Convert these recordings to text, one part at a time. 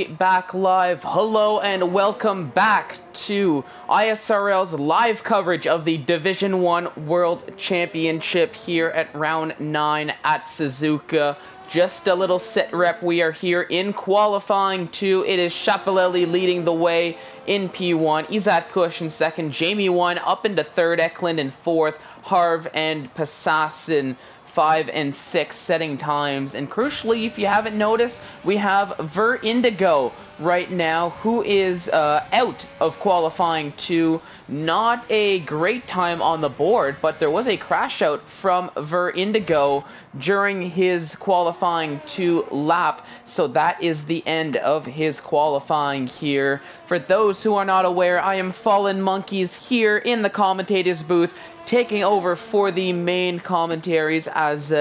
Back live. Hello and welcome back to ISRL's live coverage of the Division 1 World Championship here at round 9 at Suzuka. Just a little sit rep. We are here in qualifying 2. It is Chapelelli leading the way in P1. Izat Kush in second. Jamie 1 up into third. Eklund in fourth. Harv and Passassin 5 and 6 setting times. And crucially, if you haven't noticed, we have Ver Indigo right now, who is out of qualifying 2. Not a great time on the board, but there was a crash out from Ver Indigo during his qualifying 2 lap, so that is the end of his qualifying here. For those who are not aware, I am Fallen Monkeys here in the commentators booth, taking over for the main commentaries as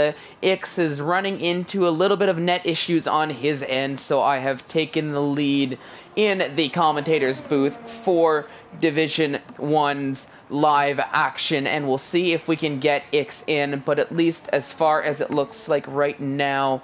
Ix is running into a little bit of net issues on his end, so I have taken the lead in the commentators booth for Division 1's live action, and we'll see if we can get Ix in, but at least as far as it looks like right now,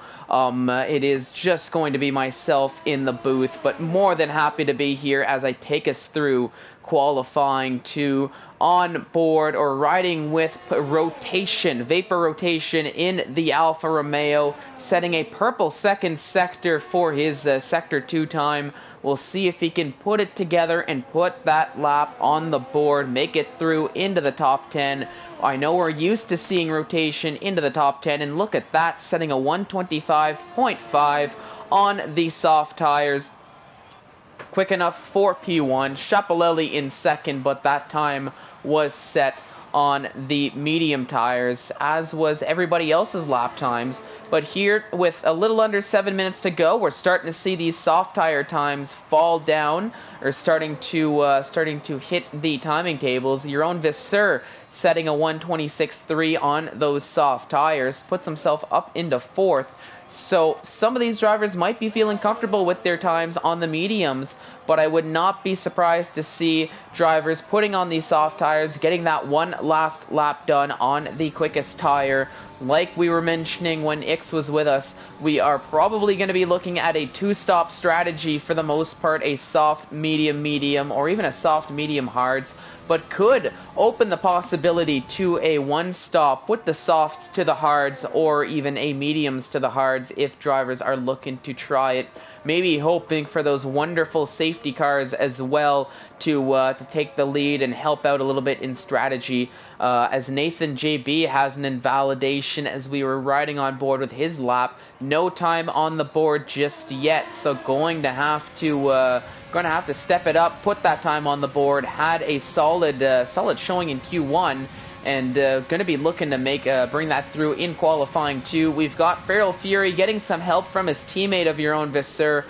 it is just going to be myself in the booth, but more than happy to be here as I take us through qualifying 2 on board or riding with rotation, vapor rotation in the Alfa Romeo, setting a purple second sector for his sector 2 time. We'll see if he can put it together and put that lap on the board, make it through into the top 10. I know we're used to seeing rotation into the top 10, and look at that, setting a 125.5 on the soft tires. Quick enough for P1. Chapelelli in second, but that time was set on the medium tires, as was everybody else's lap times. But here, with a little under 7 minutes to go, we're starting to see these soft tire times fall down, or starting to hit the timing tables. Your own Visser setting a 126.3 on those soft tires, puts himself up into fourth. So some of these drivers might be feeling comfortable with their times on the mediums, but I would not be surprised to see drivers putting on these soft tires, getting that one last lap done on the quickest tire. Like we were mentioning when Ix was with us, we are probably going to be looking at a 2-stop strategy for the most part, a soft, medium, or even a soft, medium, hards, but could open the possibility to a 1-stop with the softs to the hards, or even a mediums to the hards if drivers are looking to try it. Maybe hoping for those wonderful safety cars as well to take the lead and help out a little bit in strategy. As Nathan JB has an invalidation as we were riding on board with his lap. No time on the board just yet, so going to have to step it up, put that time on the board. Had a solid showing in Q1, and going to be looking to bring that through in qualifying 2. We've got Feral Fury getting some help from his teammate of your own Visser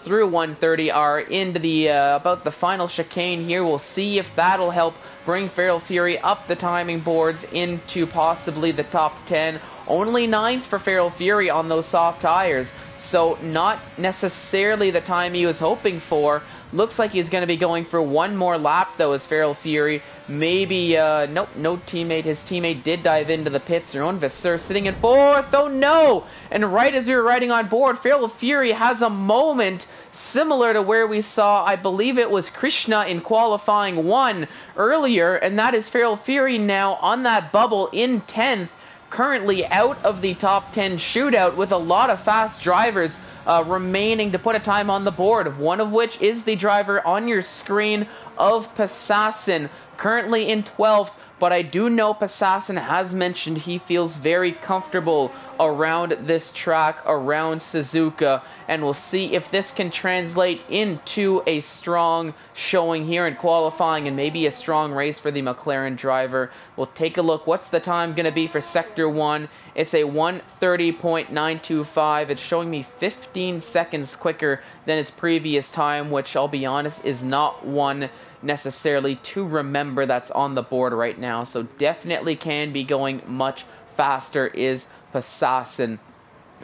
through 130R into the about the final chicane here. We'll see if that'll help bring Feral Fury up the timing boards into possibly the top 10. Only 9th for Feral Fury on those soft tires, so not necessarily the time he was hoping for. Looks like he's going to be going for one more lap, though, as Feral Fury. Maybe, nope, no teammate. His teammate did dive into the pits. Their own Visser sitting in fourth. Oh, no! And right as we were riding on board, Feral Fury has a moment similar to where we saw, I believe it was Krishna in qualifying 1 earlier, and that is Feral Fury now on that bubble in 10th, currently out of the top 10 shootout with a lot of fast drivers remaining to put a time on the board, one of which is the driver on your screen of Passassin, currently in 12th, but I do know Passassin has mentioned he feels very comfortable around this track, around Suzuka, and we'll see if this can translate into a strong showing here in qualifying and maybe a strong race for the McLaren driver. We'll take a look. What's the time going to be for Sector 1? It's a 1:30.925. It's showing me 15 seconds quicker than its previous time, which I'll be honest is not one necessarily to remember that's on the board right now, so definitely can be going much faster is Passassin.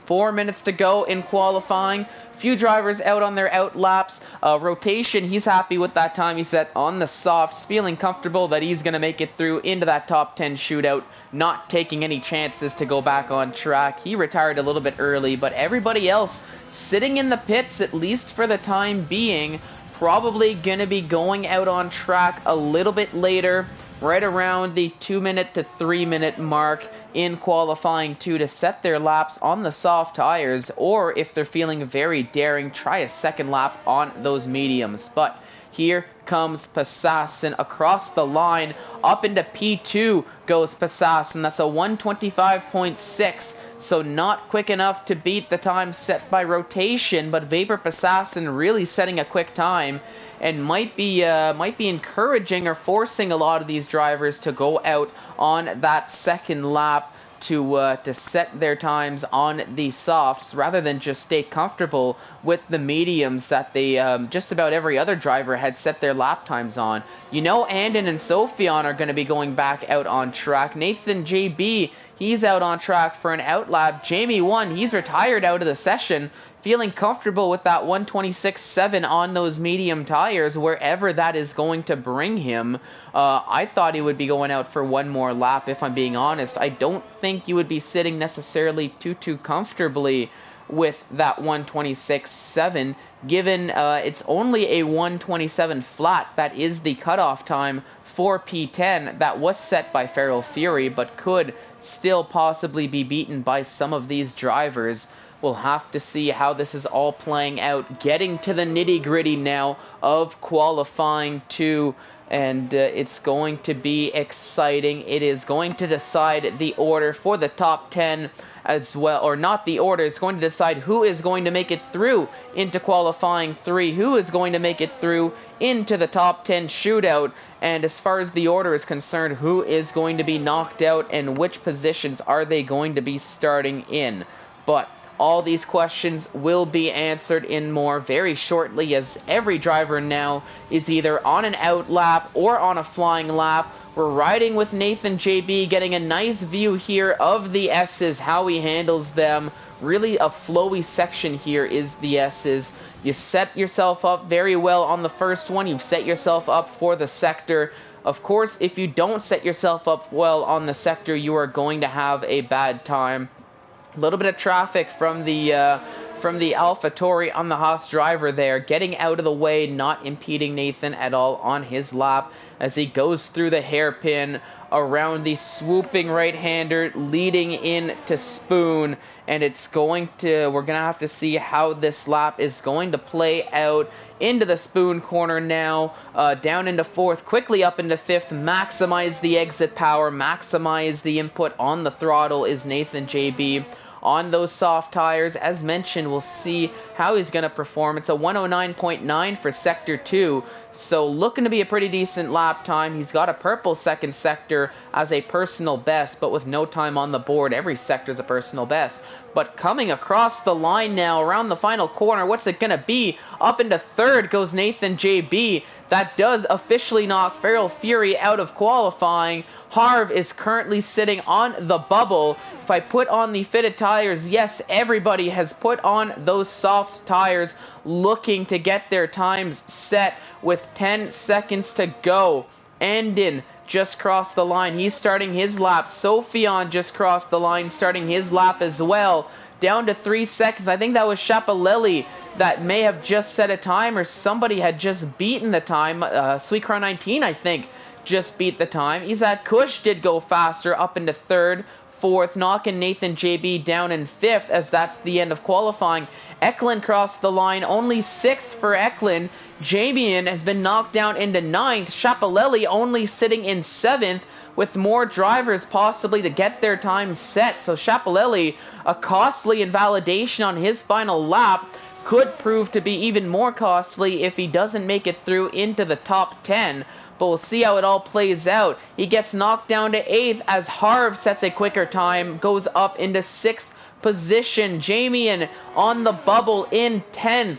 4 minutes to go in qualifying. Few drivers out on their out laps. Rotation, he's happy with that time he set on the softs, feeling comfortable that he's going to make it through into that top 10 shootout, not taking any chances to go back on track. He retired a little bit early, but everybody else sitting in the pits, at least for the time being. Probably going to be going out on track a little bit later, right around the 2-minute to 3-minute mark in qualifying 2 to set their laps on the soft tires, or if they're feeling very daring, try a second lap on those mediums. But here comes Passassin across the line. Up into P2 goes Passassin. That's a 1:25.6. So not quick enough to beat the time set by rotation, but Vapor Passassin really setting a quick time, and might be encouraging or forcing a lot of these drivers to go out on that second lap to set their times on the softs rather than just stay comfortable with the mediums that they just about every other driver had set their lap times on. You know, Andon and Sophion are going to be going back out on track. Nathan JB, he's out on track for an out lap. Jamie 1, he's retired out of the session, feeling comfortable with that 1:26.7 on those medium tires, wherever that is going to bring him. I thought he would be going out for one more lap, if I'm being honest. I don't think you would be sitting necessarily too comfortably with that 1:26.7, given it's only a 1:27 flat. That is the cutoff time for P10 that was set by Feral Fury, but could still possibly be beaten by some of these drivers. We'll have to see how this is all playing out. Getting to the nitty-gritty now of qualifying 2, and it's going to be exciting. It is going to decide the order for the top 10 as well, or not the order. It's going to decide who is going to make it through into qualifying 3, who is going to make it through into the top 10 shootout, and as far as the order is concerned, who is going to be knocked out and which positions are they going to be starting in. But all these questions will be answered in more very shortly, as every driver now is either on an out lap or on a flying lap. We're riding with Nathan JB, getting a nice view here of the S's, how he handles them. Really a flowy section here is the S's. You set yourself up very well on the first one. You've set yourself up for the sector. Of course, if you don't set yourself up well on the sector, you are going to have a bad time. A little bit of traffic from the AlphaTauri on the Haas driver there, getting out of the way, not impeding Nathan at all on his lap as he goes through the hairpin around the swooping right-hander, leading in to Spoon, and we're gonna have to see how this lap is going to play out. Into the Spoon corner now, down into 4th, quickly up into 5th, maximize the exit power, maximize the input on the throttle is Nathan JB. On those soft tires, as mentioned, we'll see how he's going to perform. It's a 109.9 for Sector 2, so looking to be a pretty decent lap time. He's got a purple second sector as a personal best, but with no time on the board, every sector is a personal best. But coming across the line now, around the final corner, what's it going to be? Up into 3rd goes Nathan JB. That does officially knock Feral Fury out of qualifying. Harv is currently sitting on the bubble. If I put on the fitted tires, yes, everybody has put on those soft tires, looking to get their times set with 10 seconds to go. Andon just crossed the line. He's starting his lap. Sophion just crossed the line, starting his lap as well. Down to 3 seconds. I think that was Chapalelli that may have just set a time, or somebody had just beaten the time. Sweetcar 19, I think, just beat the time. Izad Kush did go faster, up into 3rd, 4th, knocking Nathan JB down in 5th, as that's the end of qualifying. Eklund crossed the line, only 6th for Eklund. Jamian has been knocked down into 9th. Chapalelli only sitting in 7th, with more drivers possibly to get their time set. So Chapalelli, a costly invalidation on his final lap, could prove to be even more costly if he doesn't make it through into the top 10. But we'll see how it all plays out. He gets knocked down to 8th as Harv sets a quicker time, goes up into 6th position. Jamian on the bubble in 10th,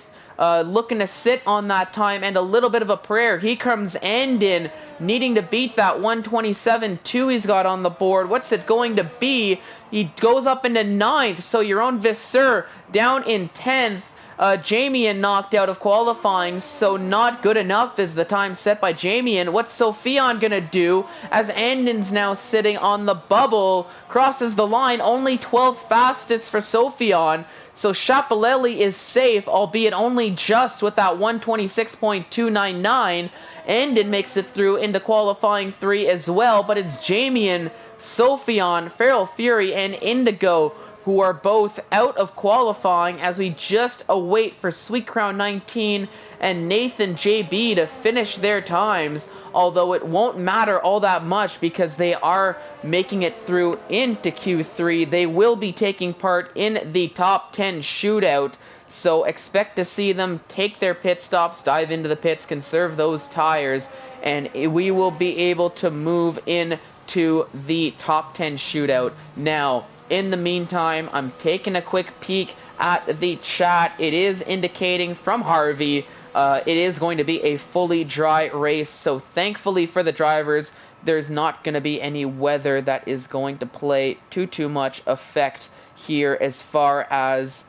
looking to sit on that time, and a little bit of a prayer. Here comes Andon, needing to beat that 127.2 he's got on the board. What's it going to be? He goes up into 9th, so your own Visser down in 10th. Jamian knocked out of qualifying, so not good enough is the time set by Jamian. What's Sophion gonna do as Andon's now sitting on the bubble, crosses the line, only 12th fastest for Sophion. So Schiaparelli is safe, albeit only just with that 126.299. Endon makes it through into qualifying 3 as well, but it's Jamian, Sophion, Feral Fury, and Indigo who are both out of qualifying as we just await for Sweet Crown 19 and Nathan JB to finish their times, although it won't matter all that much because they are making it through into Q3. They will be taking part in the top 10 shootout, so expect to see them take their pit stops, dive into the pits, conserve those tires, and we will be able to move into the top 10 shootout. Now, in the meantime, I'm taking a quick peek at the chat. It is indicating from Harvey it is going to be a fully dry race, so thankfully for the drivers, there's not going to be any weather that is going to play too much effect here as far as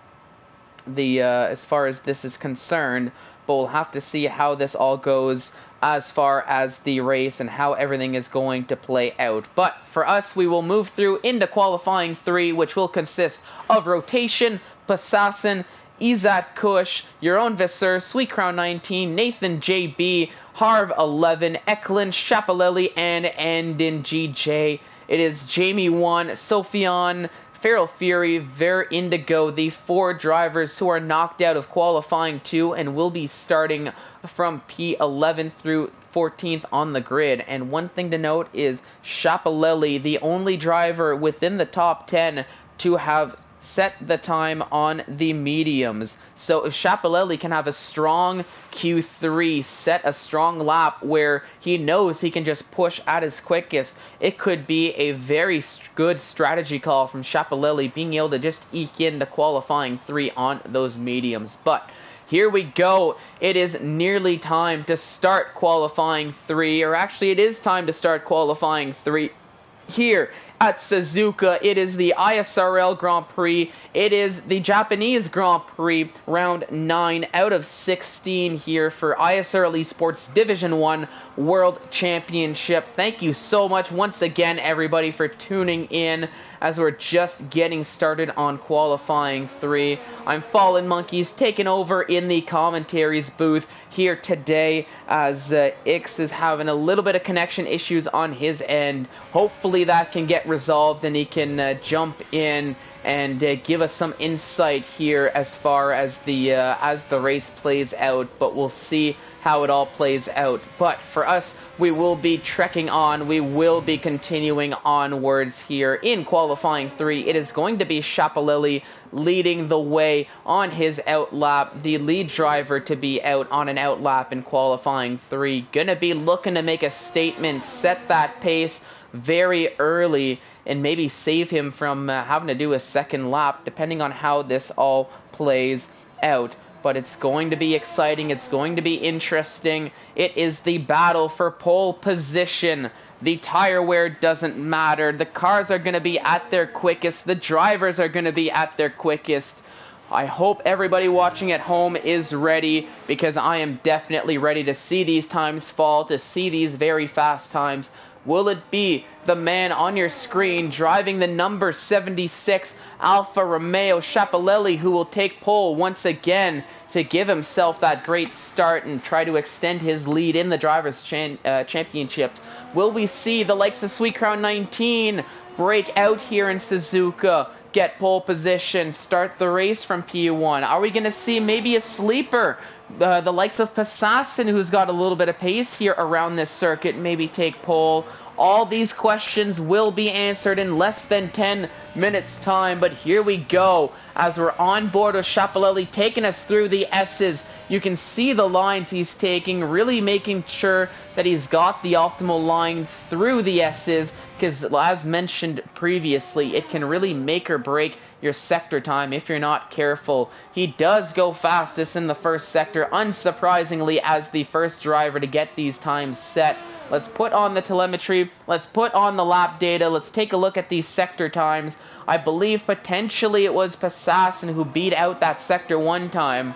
this is concerned. But we'll have to see how this all goes as far as the race and how everything is going to play out. But for us, we will move through into qualifying 3, which will consist of Rotation, Passassin, Izat Kush, Your Own Visser, Sweet Crown 19, Nathan JB, Harv 11, Eklund, Schiaparelli, and Endon GJ. It is Jamie 1, Sophion, Feral Fury, Ver Indigo, the 4 drivers who are knocked out of qualifying 2 and will be starting from P11 through 14th on the grid. And one thing to note is Schiaparelli, the only driver within the top 10 to have set the time on the mediums. So if Schiaparelli can have a strong Q3, set a strong lap where he knows he can just push at his quickest, it could be a very good strategy call from Schiaparelli, being able to just eke into qualifying 3 on those mediums. But here we go. It is nearly time to start qualifying 3, or actually it is time to start qualifying 3 here at Suzuka. It is the ISRL Grand Prix. It is the Japanese Grand Prix, round 9 out of 16 here for ISRL Esports Division 1 World Championship. Thank you so much once again, everybody, for tuning in as we're just getting started on qualifying 3. I'm Fallen Monkeys taking over in the commentaries booth here today as Ix is having a little bit of connection issues on his end. Hopefully that can get resolved and he can jump in and give us some insight here as far as the race plays out, but we'll see how it all plays out. But for us, we will be trekking on. We will be continuing onwards here in qualifying 3. It is going to be Schiaparelli leading the way on his outlap, the lead driver to be out on an outlap in qualifying 3. Gonna be looking to make a statement, set that pace very early, and maybe save him from having to do a second lap, depending on how this all plays out. But it's going to be exciting. It's going to be interesting. It is the battle for pole position. The tire wear doesn't matter. The cars are going to be at their quickest. The drivers are going to be at their quickest. I hope everybody watching at home is ready, because I am definitely ready to see these times fall, to see these very fast times. Will it be the man on your screen driving the number 76 Alfa Romeo, Schiaparelli, who will take pole once again to give himself that great start and try to extend his lead in the Drivers' Championships? Will we see the likes of Sweet Crown 19 break out here in Suzuka, get pole position, start the race from P1? Are we going to see maybe a sleeper? The likes of Passassin, who's got a little bit of pace here around this circuit, maybe take pole. All these questions will be answered in less than 10 minutes time, but here we go as we're on board with Schiaparelli taking us through the S's. You can see the lines he's taking, really making sure that he's got the optimal line through the S's, because as mentioned previously, it can really make or break your sector time if you're not careful. He does go fastest in the first sector, unsurprisingly, as the first driver to get these times set. Let's put on the telemetry, let's put on the lap data, let's take a look at these sector times. I believe potentially it was Passassin who beat out that sector one time,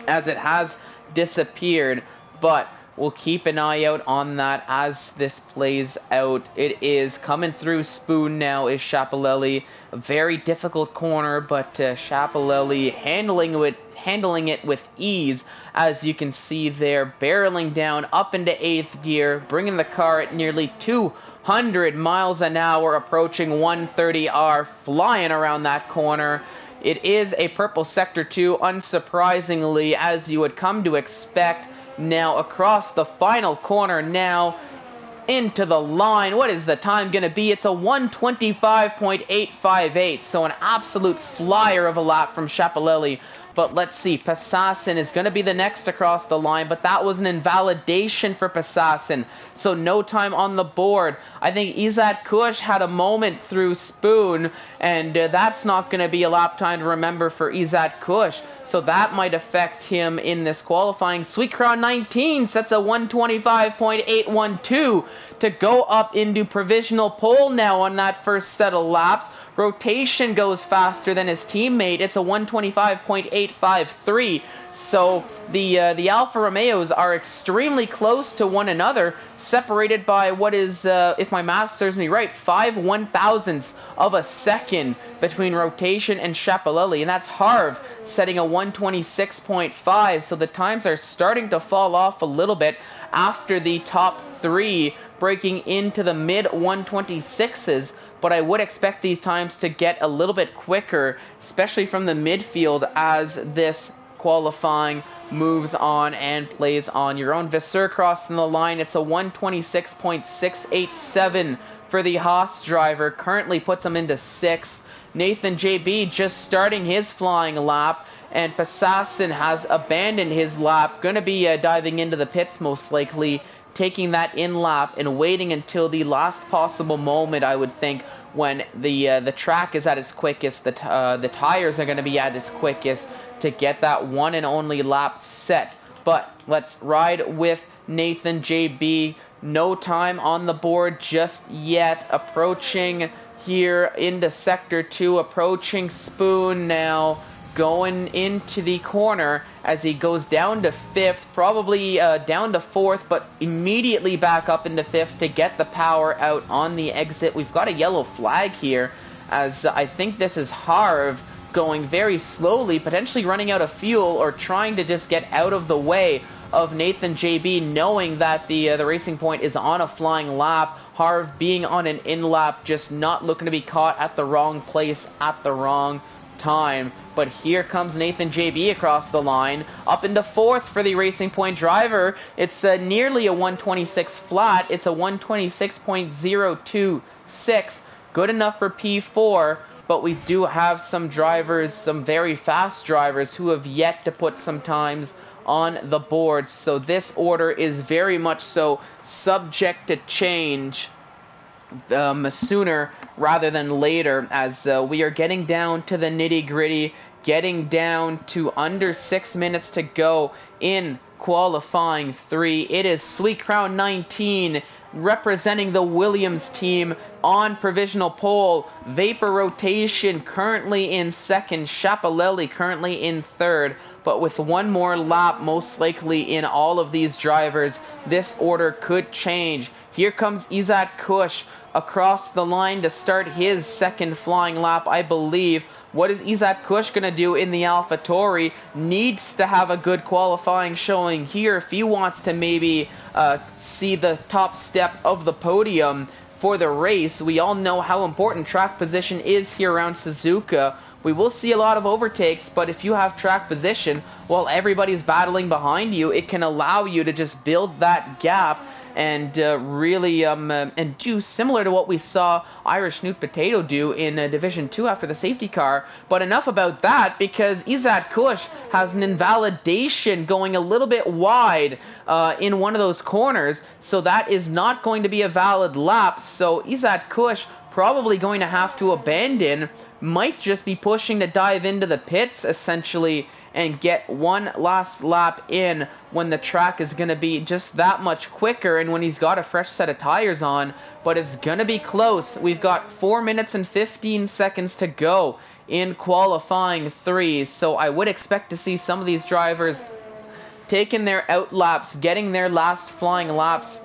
as it has disappeared, but we'll keep an eye out on that as this plays out. It is coming through Spoon now is Schiaparelli. A very difficult corner, but Schiaparelli handling it with ease, as you can see there, barreling down up into 8th gear, bringing the car at nearly 200 miles an hour, approaching 130R, flying around that corner. It is a purple Sector 2, unsurprisingly, as you would come to expect. Now across the final corner now, into the line. What is the time going to be? It's a 125.858, so an absolute flyer of a lap from Schiaparelli. But let's see, Passassin is going to be the next across the line, but that was an invalidation for Passassin, so no time on the board. I think Izat Kush had a moment through Spoon, and that's not going to be a lap time to remember for Izat Kush, so that might affect him in this qualifying. Sweet Crown 19 sets a 125.812 to go up into provisional pole now on that first set of laps. Rotation goes faster than his teammate. It's a 125.853. So the Alfa Romeos are extremely close to one another, separated by what is, if my math serves me right, 5 1/1000ths of a second between Rotation and Schiaparelli, and that's Harv setting a 126.5. So the times are starting to fall off a little bit after the top three, breaking into the mid 126s. But I would expect these times to get a little bit quicker, especially from the midfield as this qualifying moves on and plays on. Your own Vasseur crossing the line. It's a 126.687 for the Haas driver. Currently puts him into 6th. Nathan JB just starting his flying lap, and Passassin has abandoned his lap. Going to be diving into the pits most likely, taking that in lap and waiting until the last possible moment, I would think, when the track is at its quickest, the tires are going to be at its quickest to get that one and only lap set. But let's ride with Nathan JB. No time on the board just yet. Approaching here into Sector 2, approaching Spoon now, going into the corner as he goes down to 5th, probably down to 4th, but immediately back up into 5th to get the power out on the exit. We've got a yellow flag here, as I think this is Harv going very slowly, potentially running out of fuel or trying to just get out of the way of Nathan JB, knowing that the Racing Point is on a flying lap. Harv being on an in-lap, just not looking to be caught at the wrong place at the wrong time. But here comes Nathan JB across the line, up into 4th for the Racing Point driver. It's nearly a 126 flat. It's a 126.026. Good enough for P4, but we do have some drivers, some very fast drivers, who have yet to put some times on the board. So this order is very much so subject to change sooner rather than later, as we are getting down to the nitty-gritty, getting down to under 6 minutes to go in qualifying 3. It is Sweet Crown 19 representing the Williams team on provisional pole. Vapor Rotation currently in 2nd, Schiaparelli currently in 3rd, but with one more lap most likely in all of these drivers, this order could change. Here comes Izat Kush across the line to start his 2nd flying lap, I believe. What is Izat Kush going to do in the AlphaTauri? Needs to have a good qualifying showing here if he wants to maybe see the top step of the podium for the race. We all know how important track position is here around Suzuka. We will see a lot of overtakes, but if you have track position while everybody's battling behind you, it can allow you to just build that gap and really and do similar to what we saw Irish Snoot Potato do in Division 2 after the safety car. But enough about that, because Izat Kush has an invalidation going a little bit wide in one of those corners, so that is not going to be a valid lap. So Izat Kush probably going to have to abandon, might just be pushing to dive into the pits essentially and get one last lap in when the track is going to be just that much quicker and when he's got a fresh set of tires on. But it's going to be close. We've got 4 minutes and 15 seconds to go in qualifying 3, so I would expect to see some of these drivers taking their out laps, getting their last flying laps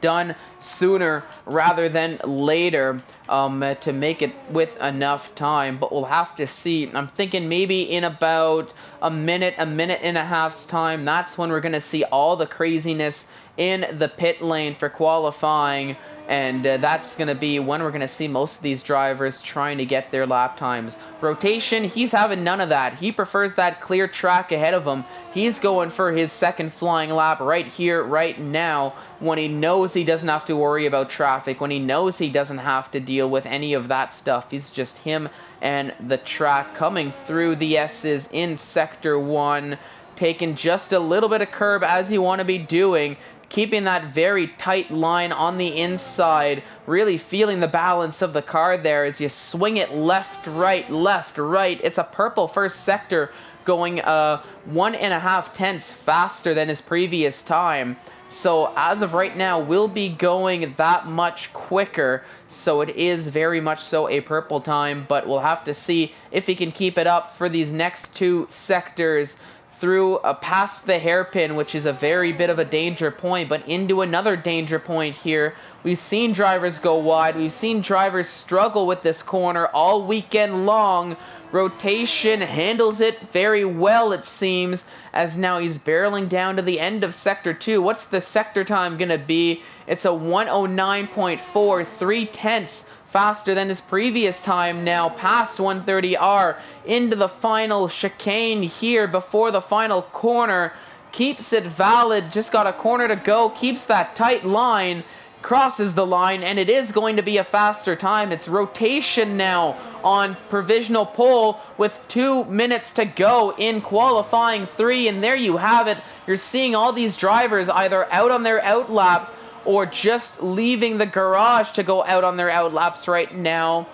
done sooner rather than later to make it with enough time. But we'll have to see. I'm thinking maybe in about a minute and a half's time, that's when we're going to see all the craziness in the pit lane for qualifying. And that's going to be when we're going to see most of these drivers trying to get their lap times. Rotation, he's having none of that. He prefers that clear track ahead of him. He's going for his second flying lap right here, right now, when he knows he doesn't have to worry about traffic, when he knows he doesn't have to deal with any of that stuff. He's just him and the track coming through the S's in Sector 1, taking just a little bit of curb as you want to be doing, keeping that very tight line on the inside, really feeling the balance of the car there as you swing it left, right, left, right. It's a purple first sector going 1.5 tenths faster than his previous time. So as of right now, we'll be going that much quicker. So it is very much so a purple time, but we'll have to see if he can keep it up for these next two sectors through past the hairpin, which is a very bit of a danger point, but into another danger point here. We've seen drivers go wide. We've seen drivers struggle with this corner all weekend long. Rotation handles it very well, it seems, as now he's barreling down to the end of Sector 2. What's the sector time going to be? It's a 109.4, 3 tenths faster than his previous time now, past 130R, into the final chicane here before the final corner. Keeps it valid, just got a corner to go, keeps that tight line, crosses the line, and it is going to be a faster time. It's Rotation now on provisional pole with 2 minutes to go in qualifying 3, and there you have it. You're seeing all these drivers either out on their out laps or just leaving the garage to go out on their out laps right now.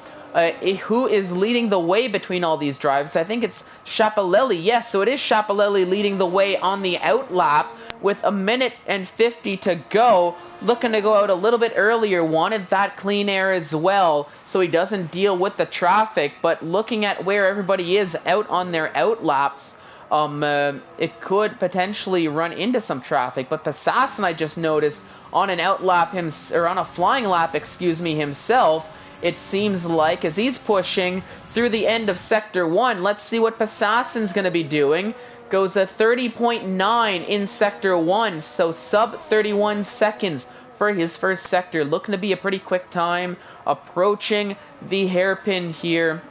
Who is leading the way between all these drivers? I think it's Chapelelli. Yes, so it is Chapelelli leading the way on the out lap with 1 minute and 50 to go. Looking to go out a little bit earlier. Wanted that clean air as well, so he doesn't deal with the traffic. But looking at where everybody is out on their out laps, it could potentially run into some traffic. But Passassin, I just noticed, on an out lap on a flying lap, himself, it seems like, as he's pushing through the end of Sector 1. Let's see what Passassin's going to be doing. Goes a 30.9 in Sector 1, so sub 31 seconds for his first sector. Looking to be a pretty quick time. Approaching the hairpin here.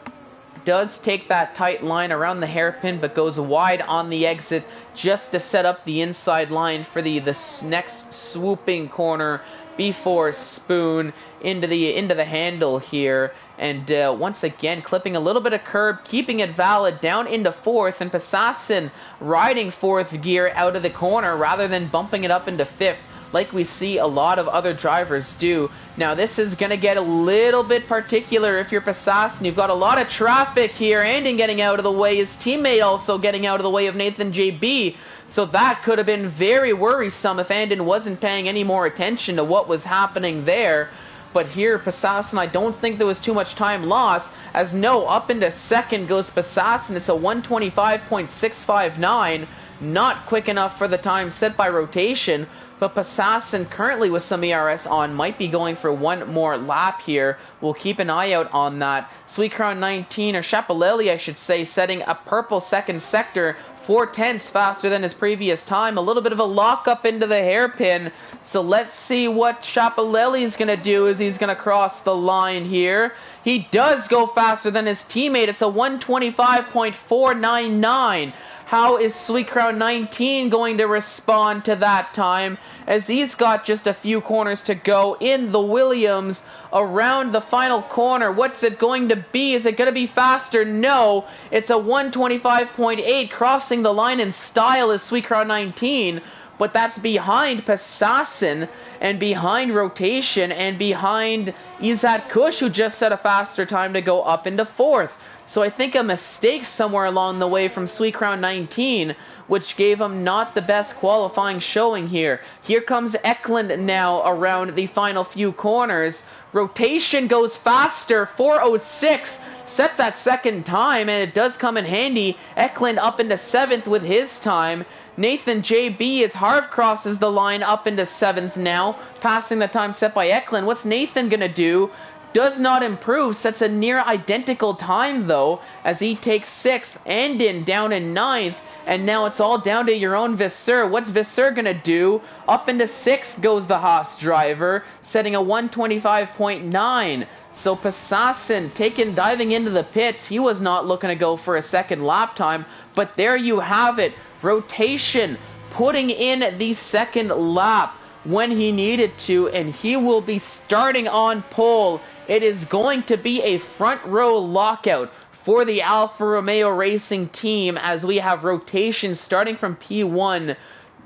Does take that tight line around the hairpin, but goes wide on the exit just to set up the inside line for the next swooping corner before Spoon into the handle here. And once again, clipping a little bit of curb, keeping it valid down into 4th, and Passassin riding 4th gear out of the corner rather than bumping it up into 5th, like we see a lot of other drivers do. Now, this is going to get a little bit particular if you're Passassin. You've got a lot of traffic here. Andon getting out of the way. His teammate also getting out of the way of Nathan JB. So that could have been very worrisome if Andon wasn't paying any more attention to what was happening there. But here, Passassin, I don't think there was too much time lost, as no, up into 2nd goes Passassin. It's a 125.659. Not quick enough for the time set by Rotation. But Passassin, currently with some ERS on, might be going for one more lap here. We'll keep an eye out on that. Sweet Crown 19, or Chapelelli, I should say, setting a purple second sector, 4 tenths faster than his previous time. A little bit of a lock-up into the hairpin. So let's see what Chapelelli's going to do as he's going to cross the line here. He does go faster than his teammate. It's a 125.499. How is Sweet Crown 19 going to respond to that time, as he's got just a few corners to go in the Williams around the final corner? What's it going to be? Is it going to be faster? No. It's a 125.8, crossing the line in style as Sweet Crown 19, but that's behind Passassin and behind Rotation and behind Izat Kush, who just set a faster time to go up into 4th. So I think a mistake somewhere along the way from Sweet Crown 19, which gave him not the best qualifying showing here. Here comes Eklund now around the final few corners. Rotation goes faster, 4:06, sets that second time, and it does come in handy. Eklund up into 7th with his time. Nathan JB as Harv crosses the line up into 7th now, passing the time set by Eklund. What's Nathan going to do? Does not improve, sets a near identical time though, as he takes 6th, Andin down in 9th, and now it's all down to your own Visser. What's Visser going to do? Up into 6th goes the Haas driver, setting a 125.9. So Pasassin diving into the pits. He was not looking to go for a second lap time, but there you have it. Rotation, putting in the second lap when he needed to, and he will be starting on pole. It is going to be a front row lockout for the Alfa Romeo Racing team, as we have rotation starting from P1,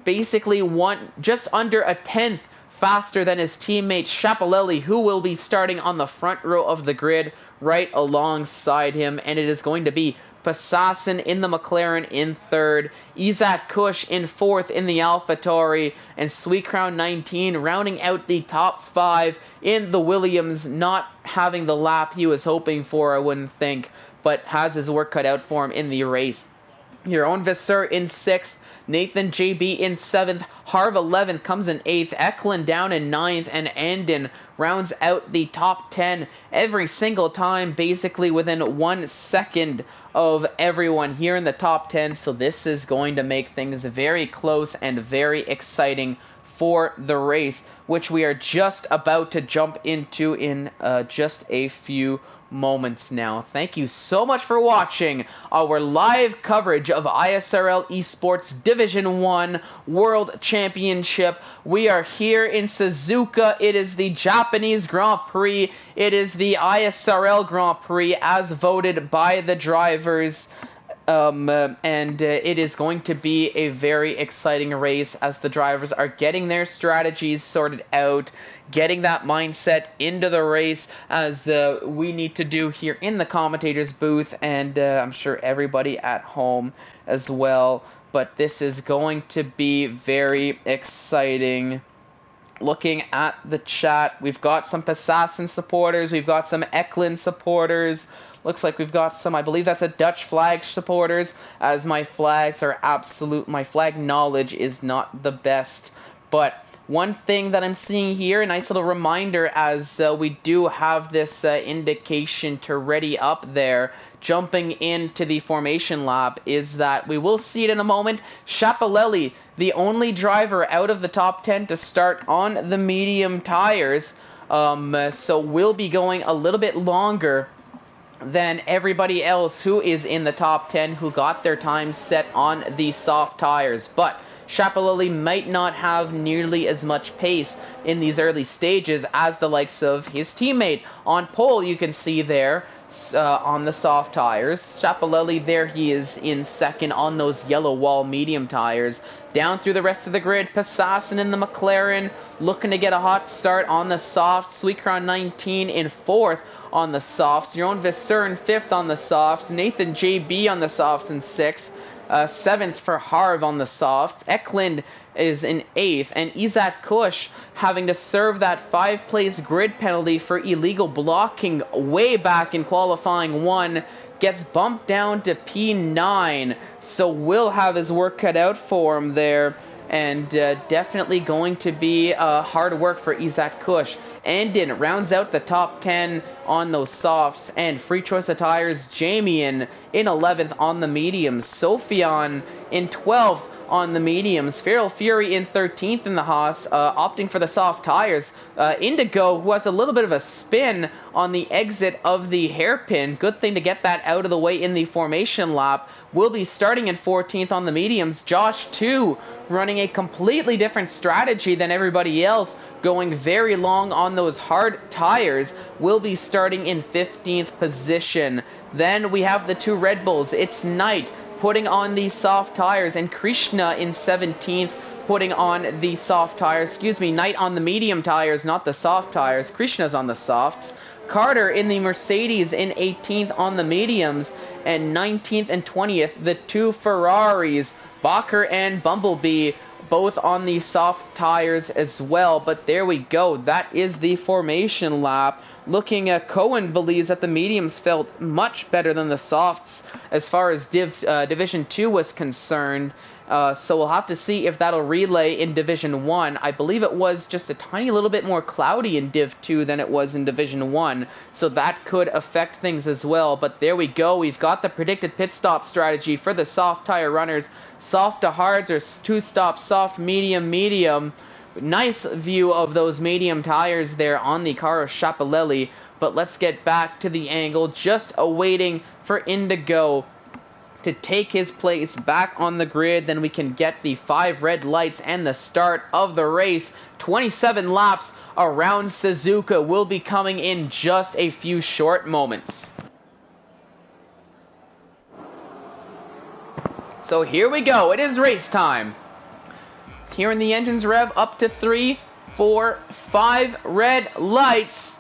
basically just under a 10th faster than his teammate Schiaparelli, who will be starting on the front row of the grid right alongside him, and it is going to be Pasassin in the McLaren in 3rd, Isaac Kush in 4th in the AlphaTauri, and Sweet Crown 19 rounding out the top 5 in the Williams, not having the lap he was hoping for, I wouldn't think, but has his work cut out for him in the race. Your own Visser in 6th, Nathan JB in 7th, Harv 11th, comes in 8th, Eklund down in 9th, and Andin rounds out the top 10 every single time, basically within 1 second of everyone here in the top 10. So this is going to make things very close and very exciting for the race, which we are just about to jump into in just a few moments now. Thank you so much for watching our live coverage of ISRL Esports Division 1 World Championship. We are here in Suzuka. It is the Japanese Grand Prix. It is the ISRL Grand Prix as voted by the drivers. It is going to be a very exciting race as the drivers are getting their strategies sorted out, getting that mindset into the race, as we need to do here in the commentators booth, and I'm sure everybody at home as well. But this is going to be very exciting. Looking at the chat, we've got some Pasassin supporters, we've got some Eklund supporters. Looks like we've got some, I believe that's a Dutch flag supporters, as my flag knowledge is not the best. But one thing that I'm seeing here, a nice little reminder, as we do have this indication to ready up there, jumping into the formation lap, is that we will see it in a moment. Schiaparelli, the only driver out of the top 10 to start on the medium tires, so we'll be going a little bit longer than everybody else who is in the top 10 who got their time set on the soft tires. But Schiaparelli might not have nearly as much pace in these early stages as the likes of his teammate. On pole, you can see there on the soft tires. Schiaparelli there, he is in 2nd on those yellow wall medium tires. Down through the rest of the grid, Pasassin in the McLaren looking to get a hot start on the soft. Sweet Crown 19 in 4th on the softs. Your own Visser in 5th on the softs. Nathan JB on the softs in 6th. 7th for Harv on the softs. Eklund is in 8th. And Isaac Kush having to serve that 5-place grid penalty for illegal blocking way back in qualifying 1. Gets bumped down to P9. So will have his work cut out for him there. And definitely going to be hard work for Isaac Kush. Andin rounds out the top 10 on those softs, and free choice of tires, Jamian in 11th on the mediums, Sophion in 12th on the mediums, Feral Fury in 13th in the Haas, opting for the soft tires. Indigo, who has a little bit of a spin on the exit of the hairpin, good thing to get that out of the way in the formation lap, will be starting in 14th on the mediums. Josh 2 running a completely different strategy than everybody else, going very long on those hard tires, will be starting in 15th position. Then we have the 2 Red Bulls. It's Knight putting on the soft tires, and Krishna in 17th putting on the soft tires. Knight on the medium tires, not the soft tires. Krishna's on the softs. Carter in the Mercedes in 18th on the mediums, and 19th and 20th, the 2 Ferraris, Bacher and Bumblebee, both on the soft tires as well. But there we go. That is the formation lap. Looking at Cohen believes that the mediums felt much better than the softs as far as Division 2 was concerned. So we'll have to see if that'll relay in Division 1. I believe it was just a tiny little bit more cloudy in Div 2 than it was in Division 1, so that could affect things as well. But there we go. We've got the predicted pit stop strategy for the soft tire runners. Soft to hards or 2-stop soft, medium, medium. Nice view of those medium tires there on the car of Schiaparelli. But let's get back to the angle, just awaiting for Indigo to take his place back on the grid. Then we can get the 5 red lights and the start of the race. 27 laps around Suzuka will be coming in just a few short moments. So here we go. It is race time. Hearing the engines rev up to 3, 4, 5 red lights.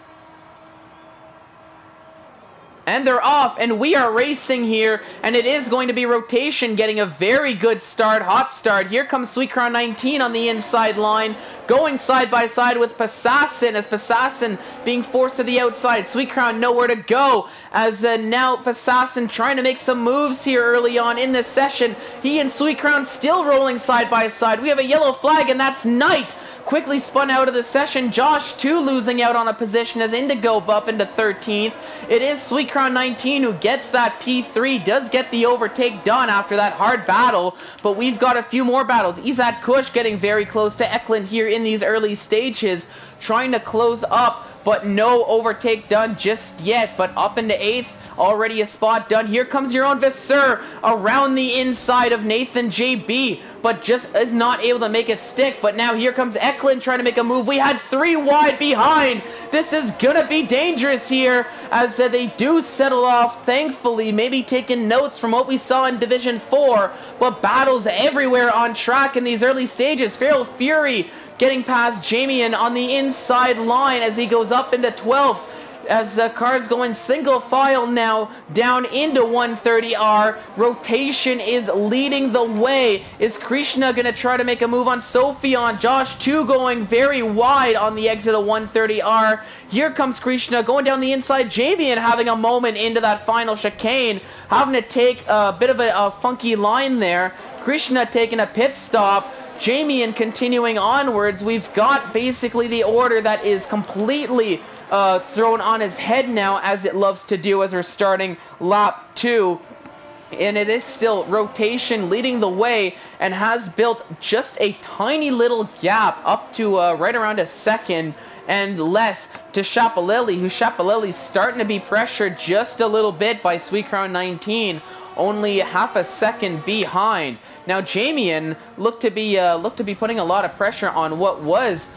And they're off, and we are racing here, and it is going to be rotation, getting a very good start, hot start. Here comes Sweet Crown 19 on the inside line, going side by side with Passassin, as Passassin being forced to the outside. Sweet Crown nowhere to go, as now Passassin trying to make some moves here early on in this session. He and Sweet Crown still rolling side by side. We have a yellow flag, and that's Knight. Quickly spun out of the session. Josh, too, losing out on a position as Indigo up into 13th. It is Sweet Crown 19 who gets that P3, does get the overtake done after that hard battle, but we've got a few more battles. Izat Kush getting very close to Eklund here in these early stages, trying to close up, but no overtake done just yet, but up into 8th. Already a spot done. Here comes your own Vasseur around the inside of Nathan JB, but just is not able to make it stick. But now here comes Eklund trying to make a move. We had 3 wide behind. This is going to be dangerous here as they do settle off, thankfully, maybe taking notes from what we saw in Division 4, but battles everywhere on track in these early stages. Feral Fury getting past Jamian on the inside line as he goes up into 12th. As the car's going single file now down into 130R. Rotation is leading the way. Is Krishna going to try to make a move on Sophion? Josh, too, going very wide on the exit of 130R. Here comes Krishna going down the inside. Javian having a moment into that final chicane, having to take a bit of a funky line there. Krishna taking a pit stop. Jamian continuing onwards. We've got basically the order that is completely thrown on his head now, as it loves to do, as we're starting lap 2. And it is still rotation leading the way, and has built just a tiny little gap up to right around a second and less to Schiaparelli, who Schiaparelli's starting to be pressured just a little bit by Sweet Crown 19, only half a second behind. Now Jamian looked to be putting a lot of pressure on what was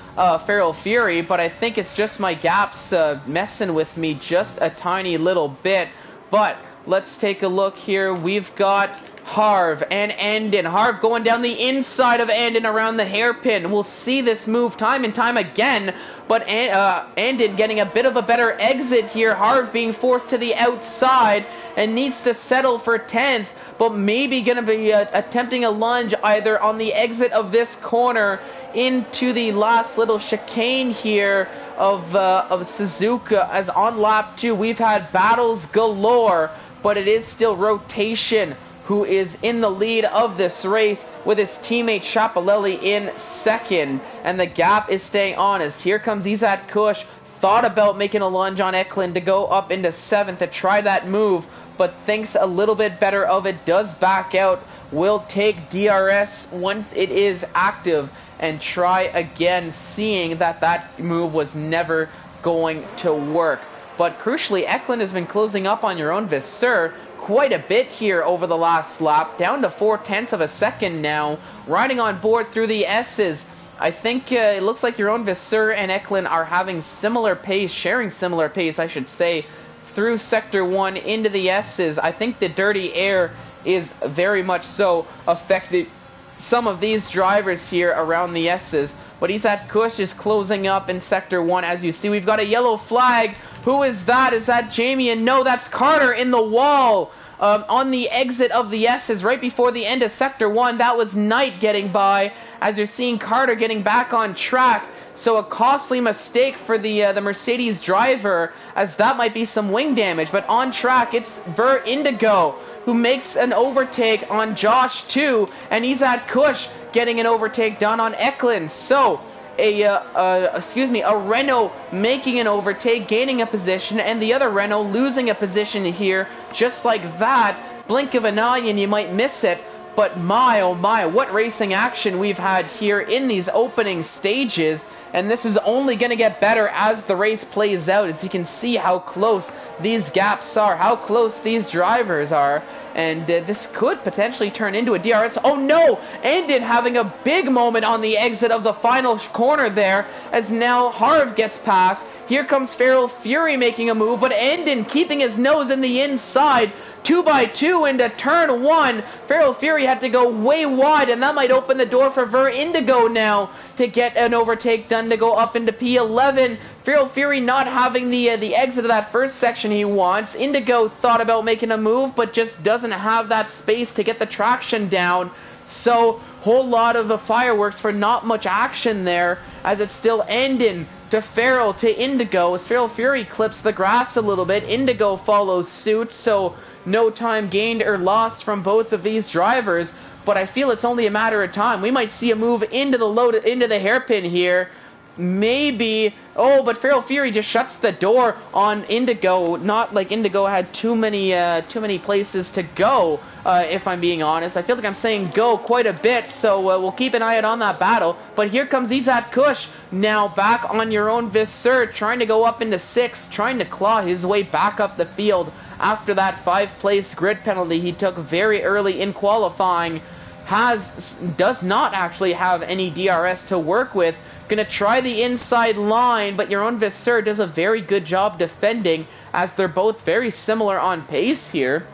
Feral Fury, but I think it's just my gaps messing with me just a tiny little bit. But let's take a look here. We've got Harv and Andon. Harv going down the inside of Andon around the hairpin. We'll see this move time and time again, but Andon getting a bit of a better exit here. Harv being forced to the outside and needs to settle for 10th, but maybe going to be attempting a lunge either on the exit of this corner into the last little chicane here of Suzuka, as on lap 2 we've had battles galore, but it is still rotation who is in the lead of this race, with his teammate Schiaparelli in second, and the gap is staying honest. Here comes Izat Kush, thought about making a lunge on Eklund to go up into 7th to try that move, but thinks a little bit better of it, does back out, will take DRS once it is active, and try again, seeing that that move was never going to work. But crucially, Eklund has been closing up on your own Vasseur quite a bit here over the last lap, down to 0.4 of a second now, riding on board through the S's. I think it looks like your own Vasseur and Eklund are having similar pace, sharing similar pace, I should say, through Sector 1 into the S's. I think the dirty air is very much so affecting some of these drivers here around the S's. But Izat Kush is closing up in Sector 1. As you see, we've got a yellow flag. Who is that? Is that Jamie? And no, that's Carter in the wall on the exit of the S's right before the end of Sector 1. That was Knight getting by as you're seeing Carter getting back on track. So a costly mistake for the Mercedes driver, as that might be some wing damage. But on track, it's Ver Indigo who makes an overtake on Josh too, and he's at Kush getting an overtake done on Eklund. So a Renault making an overtake, gaining a position, and the other Renault losing a position here, just like that. Blink of an eye and you might miss it, but my oh my, what racing action we've had here in these opening stages, and this is only going to get better as the race plays out, as you can see how close these gaps are, how close these drivers are, and this could potentially turn into a DRS. Oh no! Andin having a big moment on the exit of the final corner there, as now Harv gets past. Here comes Feral Fury making a move, but Andin keeping his nose in the inside. 2x2 into turn 1. Feral Fury had to go way wide, and that might open the door for Ver Indigo now to get an overtake done to go up into P11. Feral Fury not having the exit of that first section he wants. Indigo thought about making a move, but just doesn't have that space to get the traction down. So, whole lot of fireworks for not much action there, as it's still ending to Feral to Indigo. As Feral Fury clips the grass a little bit, Indigo follows suit, so no time gained or lost from both of these drivers, but I feel it's only a matter of time. We might see a move into the hairpin here. Maybe. Oh, but Feral Fury just shuts the door on Indigo. Not like Indigo had too many places to go, if I'm being honest. I feel like I'm saying go quite a bit, so we'll keep an eye out on that battle. But here comes Izat Kush, now back on your own Visser, trying to go up into 6th, trying to claw his way back up the field after that 5th-place grid penalty he took very early in qualifying. Does not actually have any DRS to work with. Gonna try the inside line, but your own Visser does a very good job defending, as they're both very similar on pace here.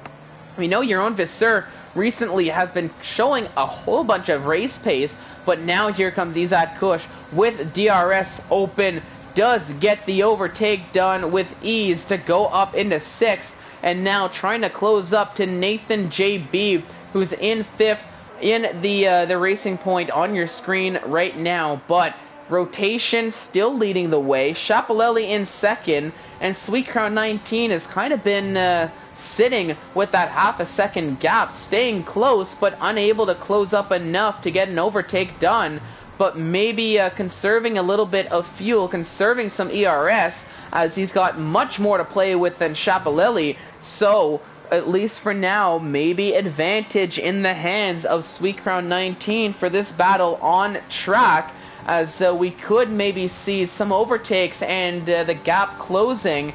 We know your own Visser recently has been showing a whole bunch of race pace, but now here comes Izat Kush with DRS open, does get the overtake done with ease to go up into 6th, and now trying to close up to Nathan JB, who's in 5th in the racing point on your screen right now, but rotation still leading the way. Chapelelli in 2nd, and Sweet Crown 19 has kind of been sitting with that half a second gap, staying close but unable to close up enough to get an overtake done, but maybe conserving a little bit of fuel, conserving some ERS, as he's got much more to play with than Chapelelli. So at least for now, maybe advantage in the hands of Sweet Crown 19 for this battle on track, as we could maybe see some overtakes and the gap closing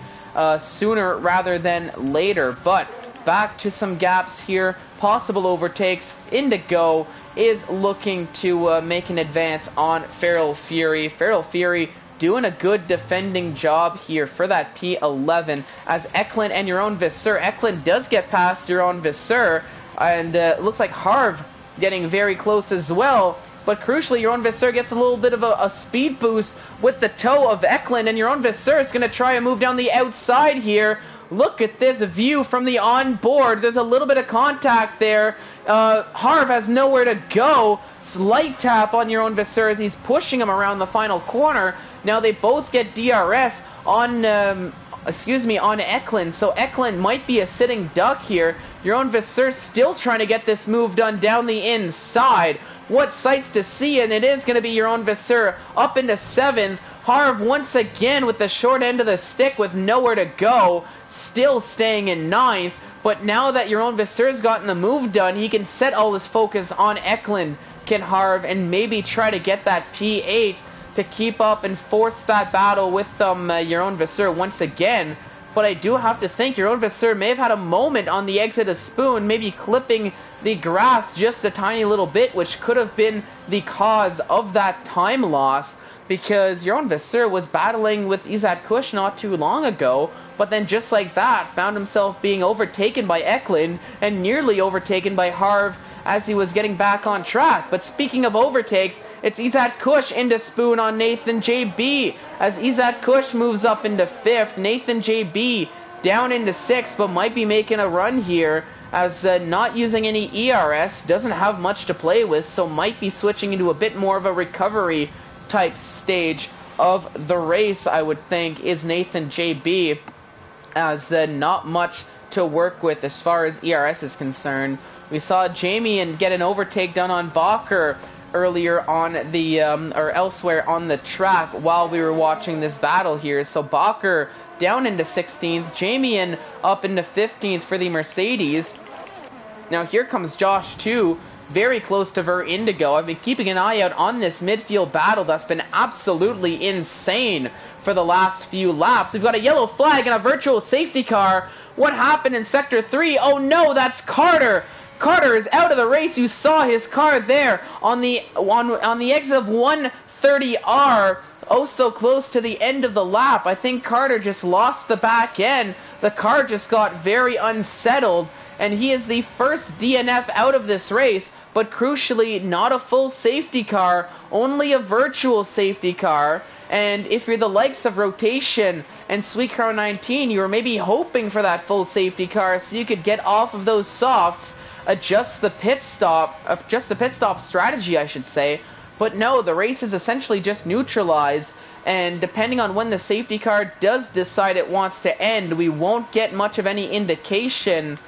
sooner rather than later. But back to some gaps here, possible overtakes. Indigo is looking to make an advance on Feral Fury. Feral Fury doing a good defending job here for that P11, as Eklund and your own Visser. Eklund does get past your own Visser, and it looks like Harv getting very close as well. But crucially, your own Visser gets a little bit of a speed boost with the toe of Eklund, and your own Visser is going to try and move down the outside here. Look at this view from the onboard. There's a little bit of contact there. Harv has nowhere to go. Slight tap on your own Visser as he's pushing him around the final corner. Now they both get DRS on, on Eklund. So Eklund might be a sitting duck here. Your own Visser still trying to get this move done down the inside. What sights to see, and it is going to be your own Visser up into 7th. Harv once again with the short end of the stick with nowhere to go, still staying in 9th. But now that your own Visser's gotten the move done, he can set all his focus on Eklund, can Harv, and maybe try to get that P8 to keep up and force that battle with your own Visser once again. But I do have to think your own Visser may have had a moment on the exit of Spoon, maybe clipping the grass just a tiny little bit, which could have been the cause of that time loss, because your own Visser was battling with Izat Kush not too long ago, but then just like that found himself being overtaken by Eklund and nearly overtaken by Harv as he was getting back on track. But speaking of overtakes, it's Izat Kush into Spoon on Nathan JB, as Izat Kush moves up into 5th. Nathan JB down into 6th, but might be making a run here, as not using any ERS, doesn't have much to play with, so might be switching into a bit more of a recovery type stage of the race, I would think, is Nathan JB, as not much to work with as far as ERS is concerned. We saw Jamie and get an overtake done on Bacher earlier on the or elsewhere on the track while we were watching this battle here. So Bacher down into 16th, Jamie up into 15th for the Mercedes. Now here comes Josh 2, very close to Ver Indigo. I've been keeping an eye out on this midfield battle that's been absolutely insane for the last few laps. We've got a yellow flag and a virtual safety car. What happened in Sector 3? Oh no, that's Carter! Carter is out of the race. You saw his car there on the exit of 130R. Oh, so close to the end of the lap. I think Carter just lost the back end. The car just got very unsettled, and he is the first DNF out of this race, but crucially not a full safety car, only a virtual safety car. And if you're the likes of Rotation and Sweet Crown 19, you were maybe hoping for that full safety car so you could get off of those softs, adjust the pit stop strategy, I should say. But no, the race is essentially just neutralized, and depending on when the safety car does decide it wants to end, we won't get much of any indication.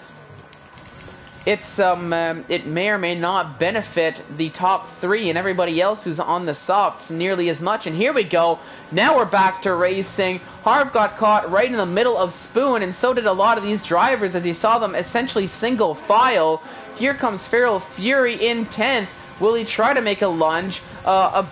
It may or may not benefit the top 3 and everybody else who's on the softs nearly as much. And here we go. Now we're back to racing. Harv got caught right in the middle of Spoon, and so did a lot of these drivers as he saw them essentially single file. Here comes Feral Fury in 10th. Will he try to make a lunge? A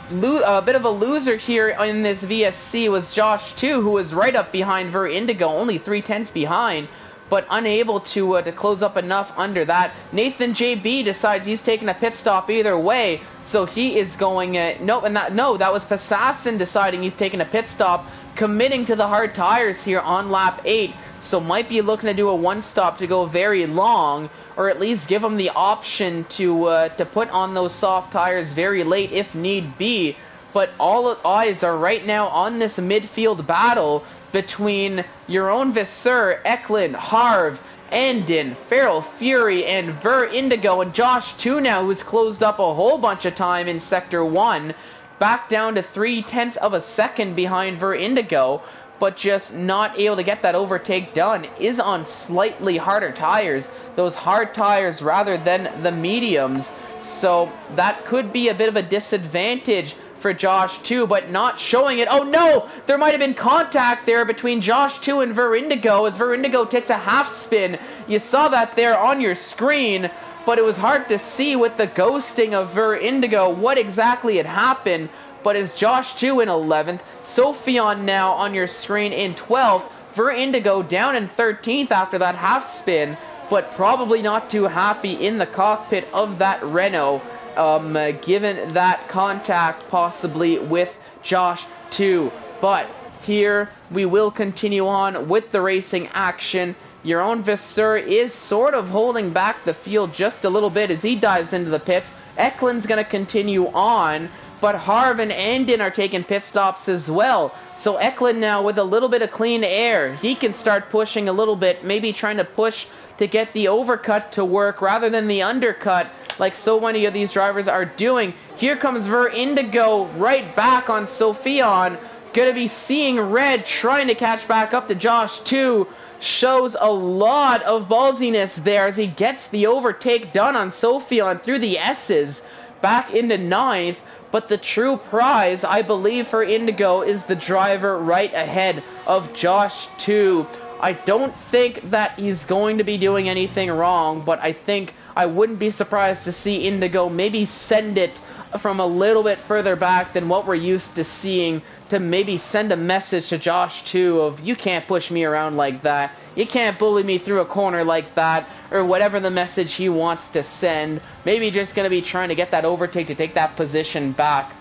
bit of a loser here in this VSC was Josh 2, who was right up behind Ver Indigo, only 3/10 behind, but unable to close up enough under that. Nathan JB decides he's taking a pit stop either way, so he is going. That was Passassin deciding he's taking a pit stop, committing to the hard tires here on lap 8. So might be looking to do a one stop to go very long, or at least give him the option to put on those soft tires very late if need be. But all eyes are right now on this midfield battle between your own Visser, Eklund, Harv, Endin, Feral Fury, and Ver Indigo, and Josh 2 now, who's closed up a whole bunch of time in Sector 1, back down to 3/10 of a second behind Ver Indigo, but just not able to get that overtake done, is on slightly harder tires, those hard tires rather than the mediums, so that could be a bit of a disadvantage for Josh 2, but not showing it. Oh no! There might have been contact there between Josh 2 and Ver Indigo as Ver Indigo takes a half spin. You saw that there on your screen, but it was hard to see with the ghosting of Ver Indigo what exactly had happened. But it's Josh 2 in 11th, Sophion now on your screen in 12th, Ver Indigo down in 13th after that half spin, but probably not too happy in the cockpit of that Renault, given that contact possibly with Josh 2. But here we will continue on with the racing action. Your own Visser is sort of holding back the field just a little bit as he dives into the pits. Eklund's going to continue on, but Harv and Andin are taking pit stops as well. So Eklund now with a little bit of clean air, he can start pushing a little bit, maybe trying to push to get the overcut to work rather than the undercut like so many of these drivers are doing. Here comes Ver Indigo right back on Sophion. Gonna be seeing red, trying to catch back up to Josh 2. Shows a lot of ballsiness there as he gets the overtake done on Sophion through the S's back into 9th. But the true prize, I believe, for Indigo is the driver right ahead of Josh 2. I don't think that he's going to be doing anything wrong, but I think I wouldn't be surprised to see Indigo maybe send it from a little bit further back than what we're used to seeing, to maybe send a message to Josh 2 of, you can't push me around like that, you can't bully me through a corner like that, or whatever the message he wants to send. Maybe just going to be trying to get that overtake to take that position back.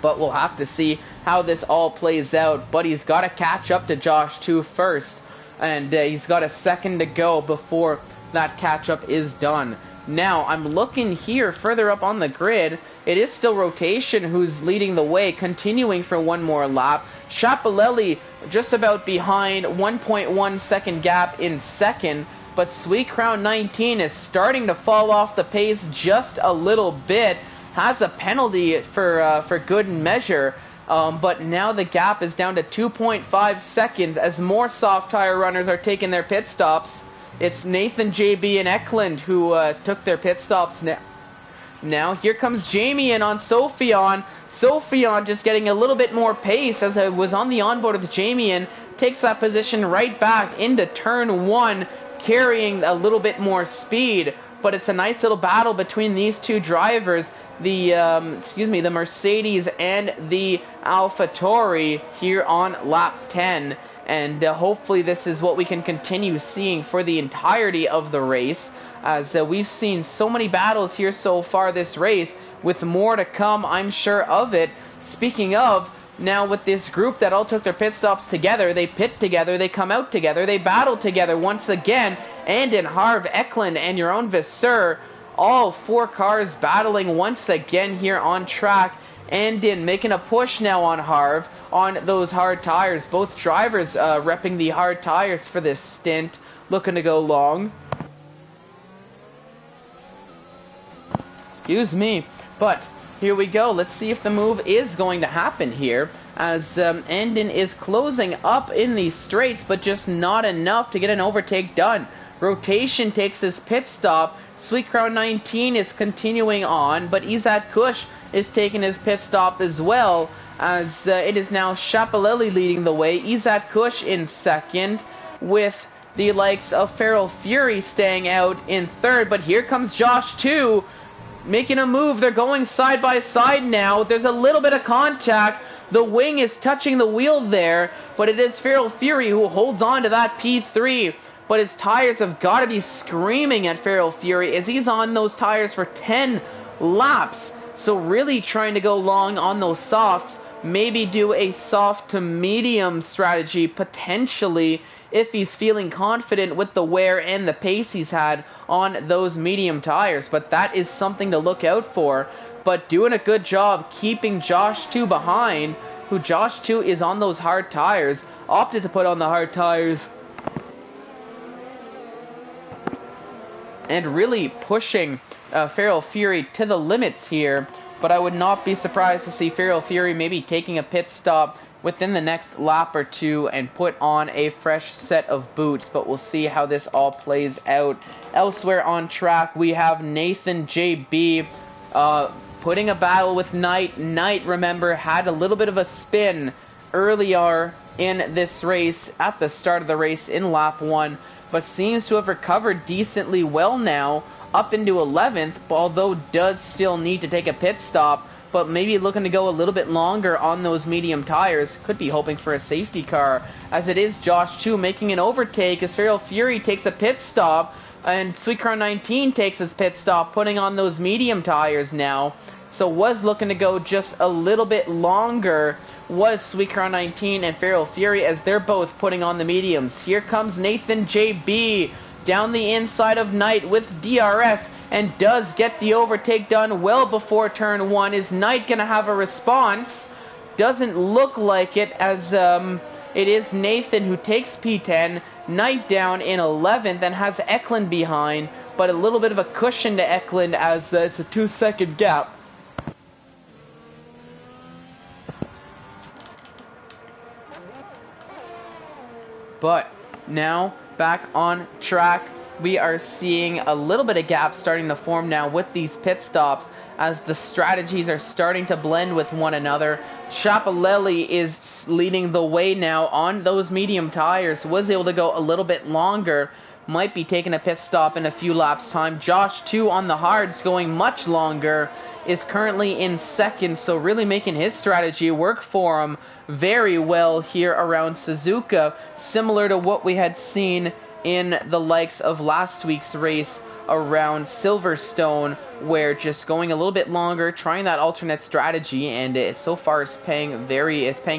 But we'll have to see how this all plays out. But he's got to catch up to Josh 2 first, and he's got a second to go before that catch-up is done. Now, I'm looking here further up on the grid. It is still Rotation who's leading the way, continuing for one more lap. Chapelelli just about behind, 1.1 second gap in second. but Sweet Crown 19 is starting to fall off the pace just a little bit. Has a penalty for good measure, but now the gap is down to 2.5 seconds as more soft tire runners are taking their pit stops. It's Nathan, JB, and Eklund who took their pit stops now. Now here comes Jamie in on Sophion. Sophion just getting a little bit more pace as I was on the onboard with Jamie and takes that position right back into turn 1, carrying a little bit more speed. But it's a nice little battle between these two drivers, the Mercedes and the AlphaTauri here on lap 10. And hopefully this is what we can continue seeing for the entirety of the race, as we've seen so many battles here so far this race, with more to come, I'm sure of it. Speaking of, now with this group that all took their pit stops together, they pit together, they come out together, they battle together once again, and in Harv, Eklund, and your own Vasseur, all 4 cars battling once again here on track, and in making a push now on Harv, on those hard tires. Both drivers repping the hard tires for this stint, looking to go long. Excuse me. But here we go. Let's see if the move is going to happen here, as Endon is closing up in these straights, but just not enough to get an overtake done. Rotation takes his pit stop. Sweet Crown 19 is continuing on, but Izat Kush is taking his pit stop as well, as it is now Chapelelli leading the way. Izat Kush in second, with the likes of Feral Fury staying out in third. But here comes Josh 2, making a move. They're going side by side now. There's a little bit of contact. The wing is touching the wheel there, but it is Feral Fury who holds on to that P3. But his tires have got to be screaming at Feral Fury, as he's on those tires for 10 laps. So really trying to go long on those softs. Maybe do a soft to medium strategy, potentially, if he's feeling confident with the wear and the pace he's had on those medium tires. But that is something to look out for. But doing a good job keeping Josh 2 behind, who Josh 2 is on those hard tires, opted to put on the hard tires, and really pushing Feral Fury to the limits here. But I would not be surprised to see Feral Fury maybe taking a pit stop within the next lap or two and put on a fresh set of boots. But we'll see how this all plays out. Elsewhere on track, we have Nathan JB putting a battle with Knight. Knight, remember, had a little bit of a spin earlier in this race, at the start of the race in lap 1, but seems to have recovered decently well now, up into 11th, although does still need to take a pit stop, but maybe looking to go a little bit longer on those medium tires. Could be hoping for a safety car, as it is Josh 2 making an overtake as Feral Fury takes a pit stop, and Sweet Crown 19 takes his pit stop, putting on those medium tires now. So was looking to go just a little bit longer, was Sweet Crown 19 and Feral Fury, as they're both putting on the mediums. Here comes Nathan JB down the inside of Knight with DRS, and does get the overtake done well before turn 1. Is Knight going to have a response? Doesn't look like it, as it is Nathan who takes P10. Knight down in 11th and has Eklund behind, but a little bit of a cushion to Eklund, as it's a 2-second gap. But now back on track, we are seeing a little bit of gap starting to form now with these pit stops, as the strategies are starting to blend with one another. Chapelelli is leading the way now on those medium tires, was able to go a little bit longer, might be taking a pit stop in a few laps time. Josh 2 on the hards, going much longer, is currently in second, so really making his strategy work for him very well here around Suzuka, similar to what we had seen in the likes of last week's race around Silverstone, where just going a little bit longer, trying that alternate strategy, and it so far is paying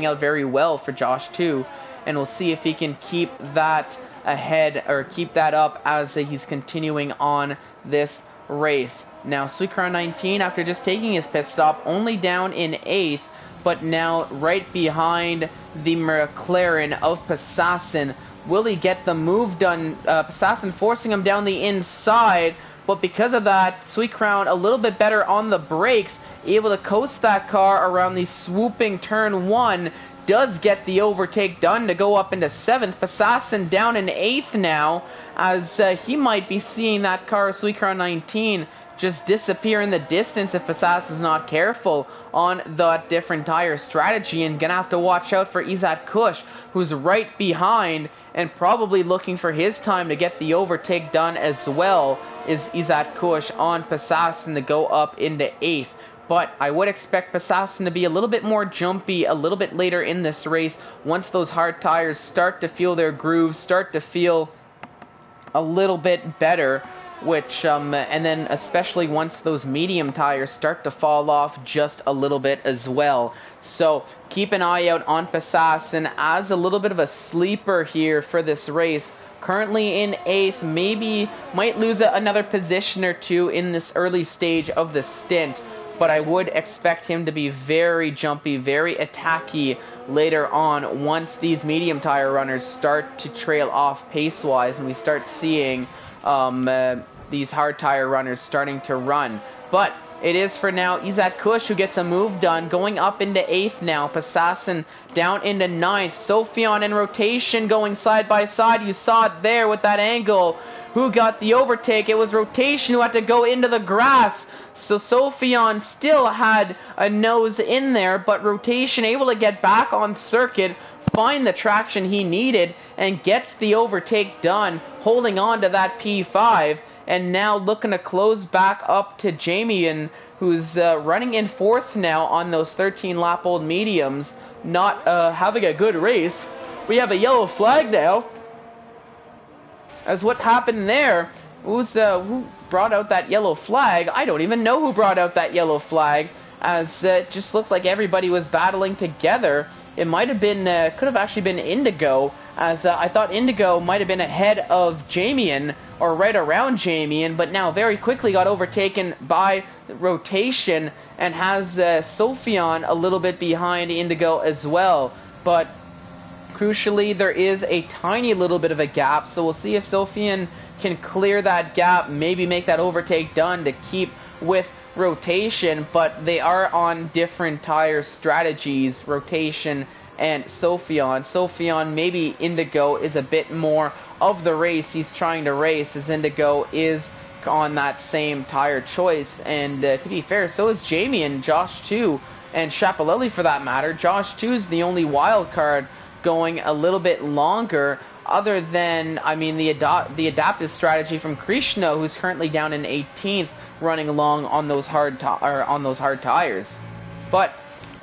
out very well for Josh 2, and we'll see if he can keep that ahead, or keep that up, as he's continuing on this race. Now Sweet Crown 19, after just taking his pit stop, only down in 8th, but now right behind the McLaren of Passassin, Will he get the move done? Assassin forcing him down the inside, but because of that, Sweet Crown a little bit better on the brakes, able to coast that car around the swooping turn 1, does get the overtake done to go up into 7th. Assassin down in 8th now, as he might be seeing that car, Sweet Crown 19, just disappear in the distance if Assassin's not careful on the different tire strategy, and gonna have to watch out for Izat Kush, who's right behind and probably looking for his time to get the overtake done as well, is Izat Kush on Assassin to go up into 8th. But I would expect Assassin to be a little bit more jumpy a little bit later in this race once those hard tires start to feel their grooves, start to feel a little bit better, which and then especially once those medium tires start to fall off just a little bit as well. So keep an eye out on Assassin as a little bit of a sleeper here for this race. Currently in 8th, maybe might lose another position or two in this early stage of the stint, but I would expect him to be very jumpy, very attacky later on once these medium tire runners start to trail off pace-wise and we start seeing these hard tire runners starting to run. But it is for now Izat Kush who gets a move done, going up into 8th now. Assassin down into 9th. Sophion in rotation going side by side. You saw it there with that angle. Who got the overtake? It was Rotation who had to go into the grass. So Sophion still had a nose in there, but Rotation able to get back on circuit, find the traction he needed, and gets the overtake done, holding on to that P5, and now looking to close back up to Jamien, who's running in 4th now on those 13-lap-old mediums, not having a good race. We have a yellow flag now. As what happened there, who brought out that yellow flag? I don't even know who brought out that yellow flag, as it just looked like everybody was battling together. It might have been, could have actually been Indigo, as I thought Indigo might have been ahead of Jamien, or right around Jamien, but now very quickly got overtaken by Rotation, and has Sophion a little bit behind Indigo as well. But crucially, there is a tiny little bit of a gap, so we'll see if Sophion can clear that gap, maybe make that overtake done to keep with Rotation, but they are on different tire strategies, Rotation and Sophion. Sophion, maybe Indigo is a bit more of the race he's trying to race, as Indigo is on that same tire choice. And to be fair, so is Jamie and Josh 2, and Chapelelli for that matter. Josh 2 is the only wild card going a little bit longer, other than, I mean, the adaptive strategy from Krishna, who's currently down in 18th, running along on those hard tires. But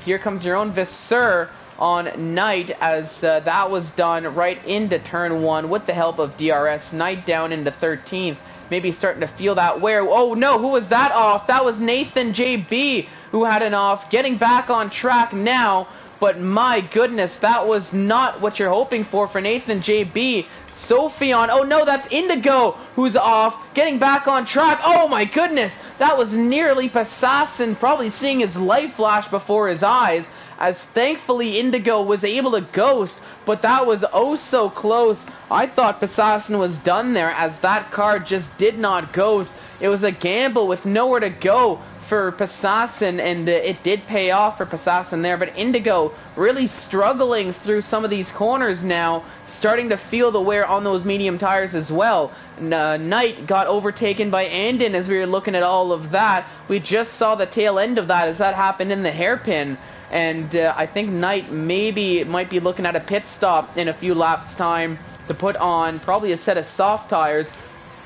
here comes your own Visser on Knight, as that was done right into turn 1 with the help of DRS. Knight down into 13th, maybe starting to feel that wear. Oh no, who was that off? That was Nathan JB who had an off, getting back on track now. But my goodness, that was not what you're hoping for Nathan JB. Sophion, oh no, that's Indigo who's off, getting back on track. Oh my goodness, that was nearly Assassin probably seeing his life flash before his eyes, as thankfully Indigo was able to ghost, but that was oh so close. I thought Assassin was done there, as that car just did not ghost. It was a gamble with nowhere to go for Assassin, and it did pay off for Assassin there, but Indigo really struggling through some of these corners now, starting to feel the wear on those medium tires as well. Knight got overtaken by Andon as we were looking at all of that. We just saw the tail end of that as that happened in the hairpin, and I think Knight might be looking at a pit stop in a few laps time to put on probably a set of soft tires,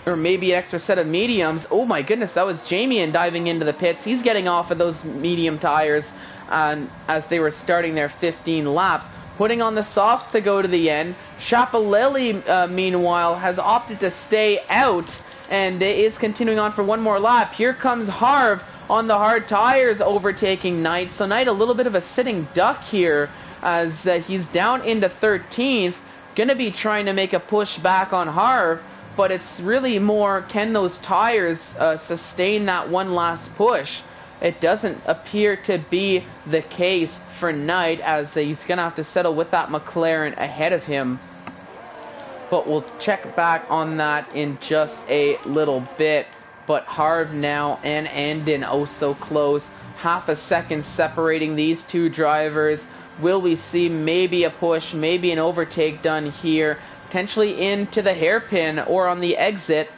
or maybe an extra set of mediums. Oh my goodness, that was Jamien diving into the pits. He's getting off of those medium tires as they were starting their 15 laps, putting on the softs to go to the end. Chapelelli, meanwhile, has opted to stay out and is continuing on for one more lap. Here comes Harv on the hard tires, overtaking Knight. So Knight a little bit of a sitting duck here, as he's down into 13th, gonna be trying to make a push back on Harv. But it's really more, can those tires sustain that one last push? It doesn't appear to be the case for Knight, as he's going to have to settle with that McLaren ahead of him. but we'll check back on that in just a little bit. But Harv now and Andon oh so close. Half a second separating these two drivers. Will we see maybe a push, maybe an overtake done here, potentially into the hairpin or on the exit?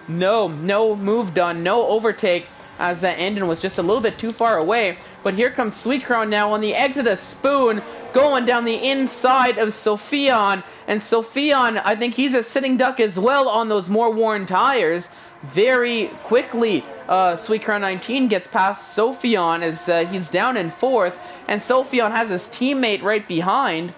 No move done, no overtake, as that Andon was just a little bit too far away. But here comes Sweet Crown now on the exit of Spoon, going down the inside of Sophion. And Sophion, I think he's a sitting duck as well on those more worn tires. Very quickly, Sweet Crown 19 gets past Sophion as he's down in 4th. And Sophion has his teammate right behind.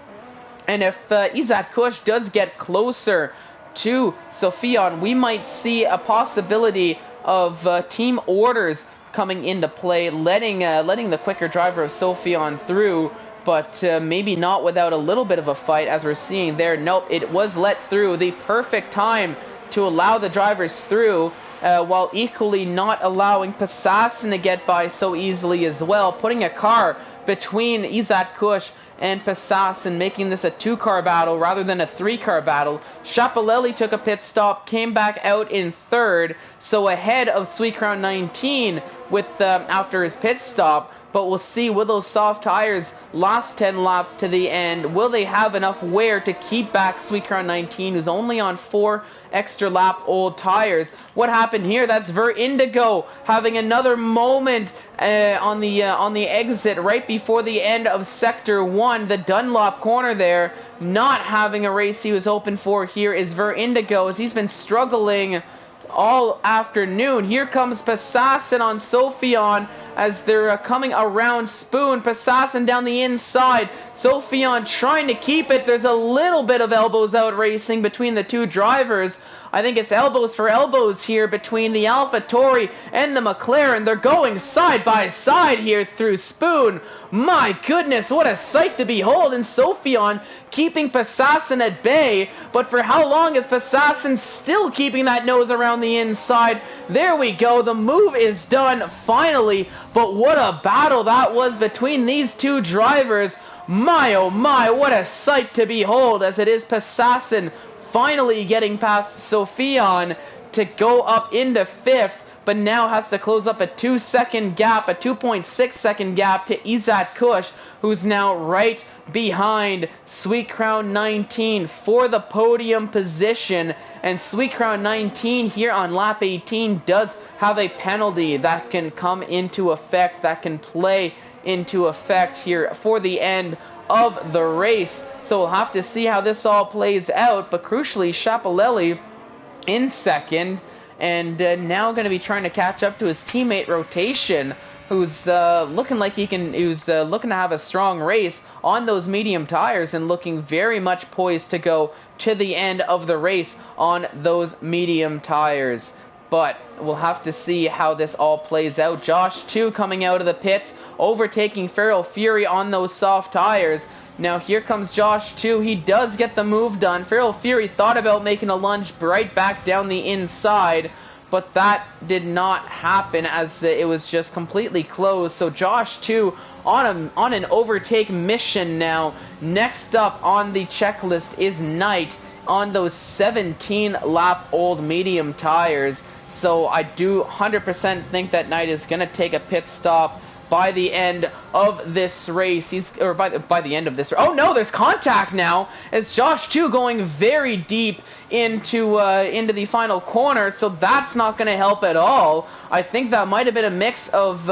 And if Izat Kush does get closer to Sophion, we might see a possibility of team orders coming into play, letting the quicker driver of Sophion through, but maybe not without a little bit of a fight, as we're seeing there. Nope, it was let through. The perfect time to allow the drivers through, while equally not allowing Passassin to get by so easily as well, putting a car between Izat Kush and Passassin, making this a 2-car battle rather than a 3-car battle. Chapelelli took a pit stop, came back out in 3rd, so ahead of Sweet Crown 19 with after his pit stop. But we'll see, will those soft tires last 10 laps to the end? Will they have enough wear to keep back Sweet Crown 19, who's only on 4 extra lap old tires? What happened here? That's Ver Indigo having another moment on the exit right before the end of Sector 1. The Dunlop corner there, not having a race he was hoping for here is Ver Indigo, as he's been struggling all afternoon. Here comes Passassin on Sophion as they're coming around Spoon. Passassin down the inside. Sophion trying to keep it. There's a little bit of elbows out racing between the two drivers. I think it's elbows for elbows here between the AlphaTauri and the McLaren. They're going side by side here through Spoon. My goodness, what a sight to behold. And Sophion keeping Passassin at bay. But for how long is Passassin still keeping that nose around the inside? There we go. The move is done finally. But what a battle that was between these two drivers. My oh my, what a sight to behold, as it is Passassin finally getting past Sophion to go up into 5th, but now has to close up a 2-second gap, a 2.6-second gap to Izat Kush, who's now right behind Sweet Crown 19 for the podium position. And Sweet Crown 19 here on lap 18 does have a penalty that can come into effect, that can play into effect here for the end of the race. So we'll have to see how this all plays out. But crucially, Chapelelli in 2nd, and now going to be trying to catch up to his teammate Rotation, who's looking like who's looking to have a strong race on those medium tires and looking very much poised to go to the end of the race on those medium tires. But we'll have to see how this all plays out. Josh 2 coming out of the pits, overtaking Feral Fury on those soft tires. Now here comes Josh 2. He does get the move done. Feral Fury thought about making a lunge right back down the inside, but that did not happen as it was just completely closed. So Josh 2 on an overtake mission now. Next up on the checklist is Knight on those 17 lap old medium tires. So I do 100% think that Knight is going to take a pit stop by the end of this race. By the end of this. Oh no, there's contact now as Josh 2 going very deep into the final corner. So that's not going to help at all. I think that might have been a mix of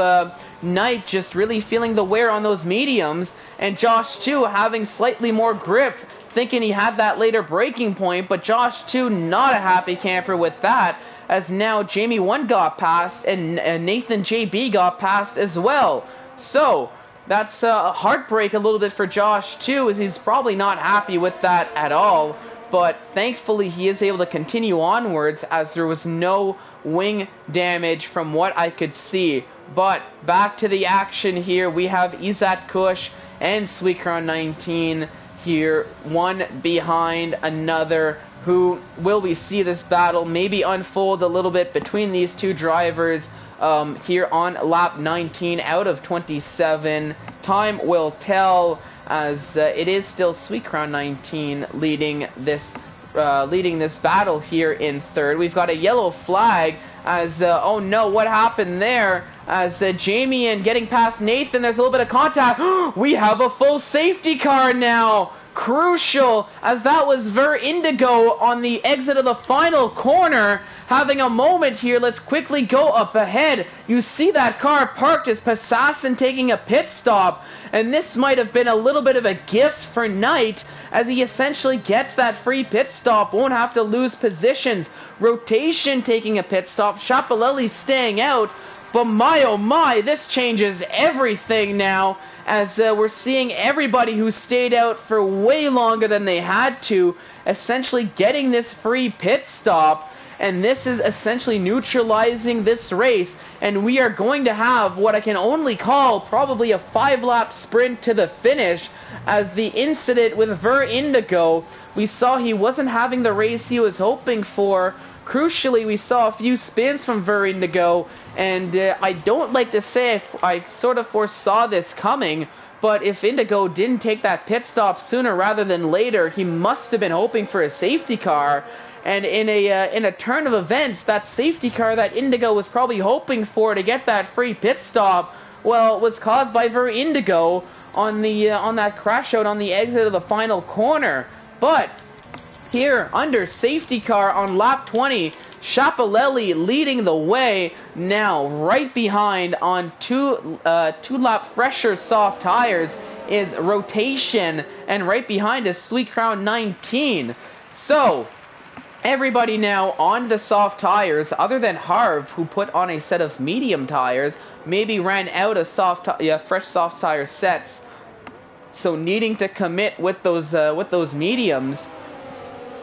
Knight just really feeling the wear on those mediums, and Josh 2 having slightly more grip, thinking he had that later breaking point. But Josh 2 not a happy camper with that, as now Jamie 1 got past and Nathan JB got past as well. So that's a heartbreak a little bit for Josh 2, as he's probably not happy with that at all. But thankfully he is able to continue onwards, as there was no wing damage from what I could see. But back to the action here. We have Izat Kush and Sweet Crown 19 here, one behind another. Who will we see this battle maybe unfold a little bit between these two drivers here on lap 19 out of 27? Time will tell, as it is still Sweet Crown 19 leading this battle here in third. We've got a yellow flag as, oh no, what happened there? As Jamie and getting past Nathan, there's a little bit of contact. We have a full safety car now. Crucial, as that was Ver Indigo on the exit of the final corner. Having a moment here, let's quickly go up ahead. You see that car parked as Passassin taking a pit stop. And this might have been a little bit of a gift for Knight, as he essentially gets that free pit stop, won't have to lose positions. Rotation taking a pit stop, Chapelelli staying out. But my oh my, this changes everything now, as we're seeing everybody who stayed out for way longer than they had to essentially getting this free pit stop. And this is essentially neutralizing this race, and we are going to have what I can only call probably a 5-lap sprint to the finish, as the incident with Ver Indigo, we saw he wasn't having the race he was hoping for. Crucially, we saw a few spins from Ver Indigo, and I don't like to say I sort of foresaw this coming, but if Indigo didn't take that pit stop sooner rather than later, he must have been hoping for a safety car. And in a turn of events, that safety car that Indigo was probably hoping for to get that free pit stop, well, was caused by Ver Indigo on that crash out on the exit of the final corner. But here, under safety car on lap 20, Chapelelli leading the way. Now, right behind on two lap fresher soft tires is Rotation, and right behind is Sweet Crown 19. So everybody now on the soft tires, other than Harv, who put on a set of medium tires, maybe ran out of fresh soft tire sets, so needing to commit with those mediums,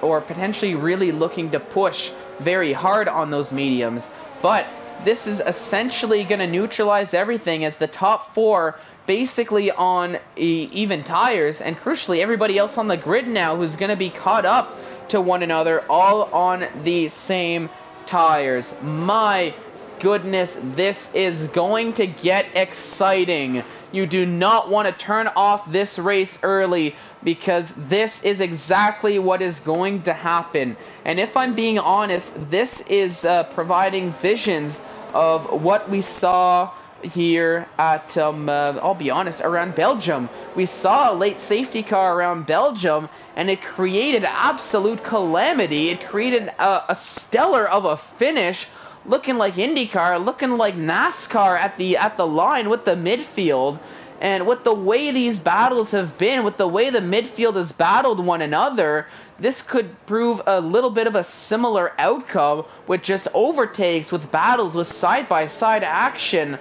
or potentially really looking to push very hard on those mediums. But this is essentially going to neutralize everything, as the top four basically on even tires, and crucially everybody else on the grid now who's going to be caught up to one another, all on the same tires. My goodness, this is going to get exciting. You do not want to turn off this race early, because this is exactly what is going to happen. And if I'm being honest, this is providing visions of what we saw here at, I'll be honest, around Belgium. We saw a late safety car around Belgium, and it created absolute calamity. It created a stellar of a finish, looking like IndyCar, looking like NASCAR at the line with the midfield. And with the way these battles have been, with the way the midfield has battled one another, this could prove a little bit of a similar outcome with just overtakes, with battles, with side-by-side action.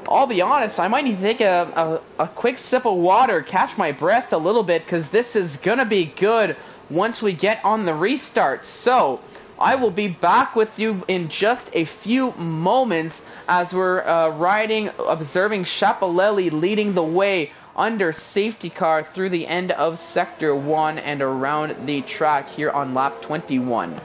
I'll be honest, I might need to take a quick sip of water, catch my breath a little bit, because this is going to be good once we get on the restart. So, I will be back with you in just a few moments as we're observing Chapelelli leading the way under safety car through the end of Sector 1 and around the track here on lap 21.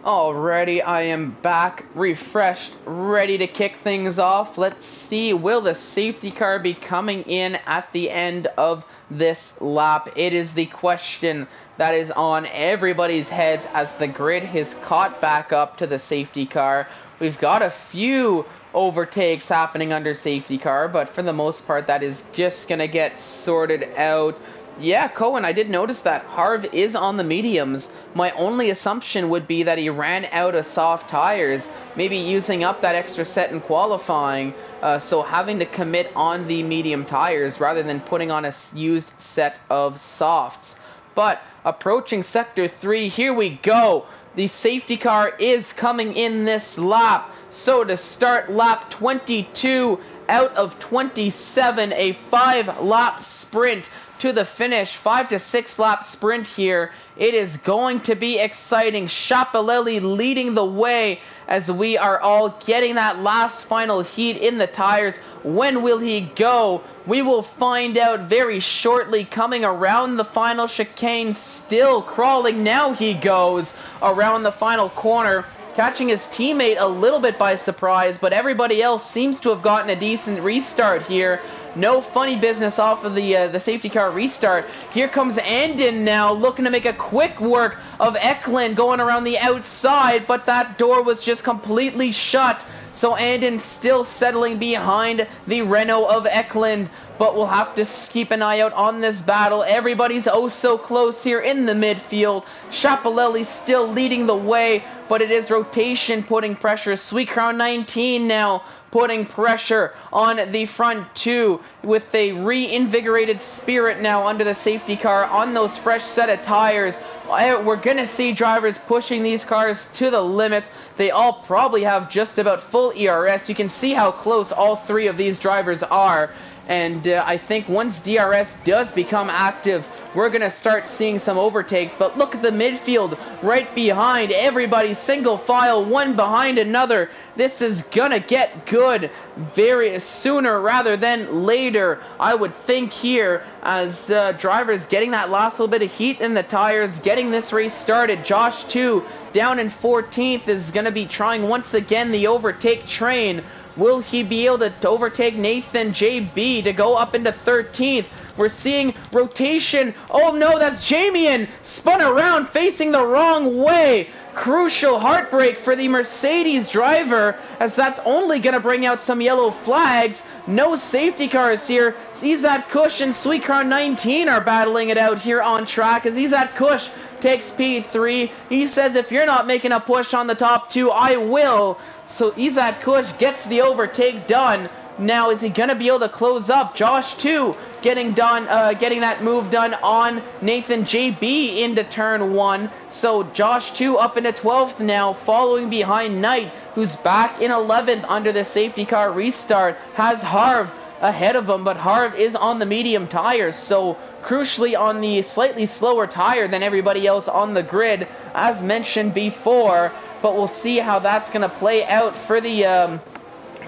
Alrighty, I am back, refreshed, ready to kick things off. Let's see, will the safety car be coming in at the end of this lap? It is the question that is on everybody's heads as the grid has caught back up to the safety car. We've got a few overtakes happening under safety car, but for the most part that is just going to get sorted out. Yeah, Cohen, I did notice that Harv is on the mediums. My only assumption would be that he ran out of soft tires, maybe using up that extra set in qualifying, so having to commit on the medium tires rather than putting on a used set of softs. But approaching Sector 3, here we go. The safety car is coming in this lap. So to start lap 22 out of 27, a 5-lap sprint to the finish. 5 to 6 lap sprint here. It is going to be exciting. Schiaparelli leading the way as we are all getting that last final heat in the tires. When will he go? We will find out very shortly. Coming around the final chicane, still crawling. Now he goes around the final corner, catching his teammate a little bit by surprise, but everybody else seems to have gotten a decent restart here. No funny business off of the safety car restart. Here comes Andin now, looking to make a quick work of Eklund going around the outside, but that door was just completely shut. So Andin still settling behind the Renault of Eklund, but we'll have to keep an eye out on this battle. Everybody's oh so close here in the midfield. Schiaparelli still leading the way, but it is rotation putting pressure. Sweet Crown 19 now putting pressure on the front two with a reinvigorated spirit now under the safety car on those fresh set of tires. We're going to see drivers pushing these cars to the limits. They all probably have just about full ERS. You can see how close all three of these drivers are. And I think once DRS does become active, we're going to start seeing some overtakes. But look at the midfield right behind. Everybody single file, one behind another. This is going to get good very sooner rather than later, I would think here, as drivers getting that last little bit of heat in the tires, getting this race started. Josh 2 down in 14th is going to be trying once again the overtake train. Will he be able to overtake Nathan JB to go up into 13th? We're seeing rotation. Oh no, that's Jamian! Spun around facing the wrong way. Crucial heartbreak for the Mercedes driver, as that's only going to bring out some yellow flags. No safety cars here. Izat Kush and Sweet Crown 19 are battling it out here on track as Izat Kush takes P3. He says, if you're not making a push on the top two, I will. So Izat Kush gets the overtake done. Now, is he going to be able to close up? Josh 2 getting that move done on Nathan JB into turn 1. So Josh 2 up into 12th now, following behind Knight, who's back in 11th under the safety car restart. Has Harv ahead of him, but Harv is on the medium tires, so crucially on the slightly slower tire than everybody else on the grid, as mentioned before. But we'll see how that's going to play out for the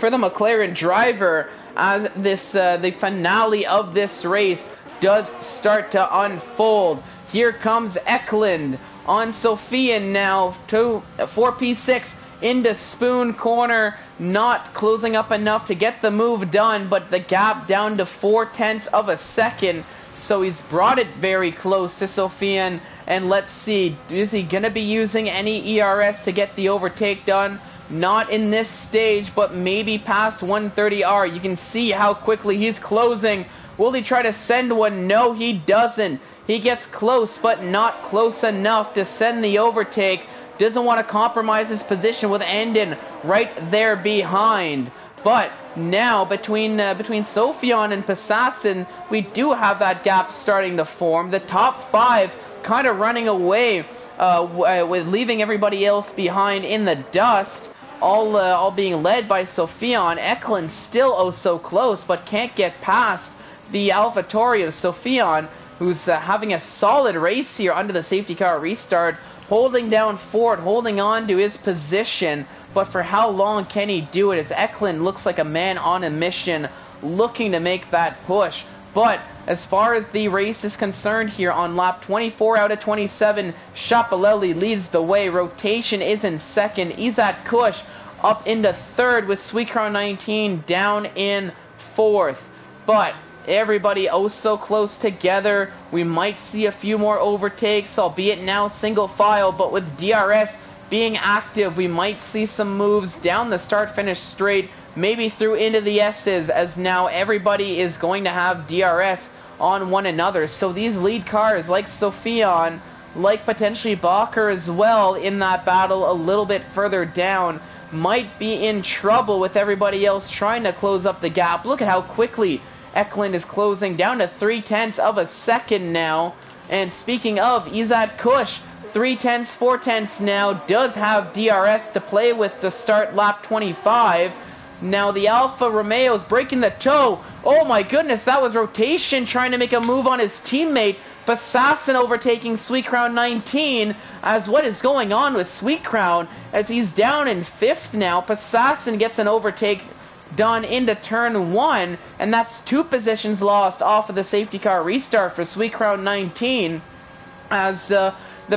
McLaren driver as this the finale of this race does start to unfold. Here comes Eklund on Sofian now to 4P6 into Spoon Corner, not closing up enough to get the move done, but the gap down to 0.4 of a second. So he's brought it very close to Sofian, and let's see, is he going to be using any ERS to get the overtake done? Not in this stage, but maybe past 130R. You can see how quickly he's closing. Will he try to send one? No, he doesn't. He gets close, but not close enough to send the overtake. Doesn't want to compromise his position with Andin right there behind. But now, between Sofian and Passassin, we do have that gap starting to form. The top 5 kind of running away with leaving everybody else behind in the dust. All being led by Sofian. Eklund still oh so close, but can't get past the AlphaTauri of Sofian, who's having a solid race here under the safety car restart, holding down Ford, holding on to his position. But for how long can he do it, as Eklund looks like a man on a mission, looking to make that push. But as far as the race is concerned here, on lap 24 out of 27, Schiaparelli leads the way. Rotation is in second. Izat Kush up into third with Sweet Crown 19 down in fourth. But everybody oh so close together. We might see a few more overtakes, albeit now single file, but with DRS being active, we might see some moves down the start-finish straight, maybe through into the S's, as now everybody is going to have DRS on one another. So these lead cars, like Sofian, like potentially Bacher as well in that battle a little bit further down, might be in trouble with everybody else trying to close up the gap. Look at how quickly Eklund is closing, down to 0.3 of a second now. And speaking of, Izat Kush, 0.3, 0.4 now, does have DRS to play with to start lap 25. Now the Alfa Romeo's breaking the toe. Oh my goodness, that was rotation trying to make a move on his teammate. Assassin overtaking Sweet Crown 19, as what is going on with Sweet Crown as he's down in 5th now. Assassin gets an overtake done into turn 1, and that's 2 positions lost off of the safety car restart for Sweet Crown 19, as the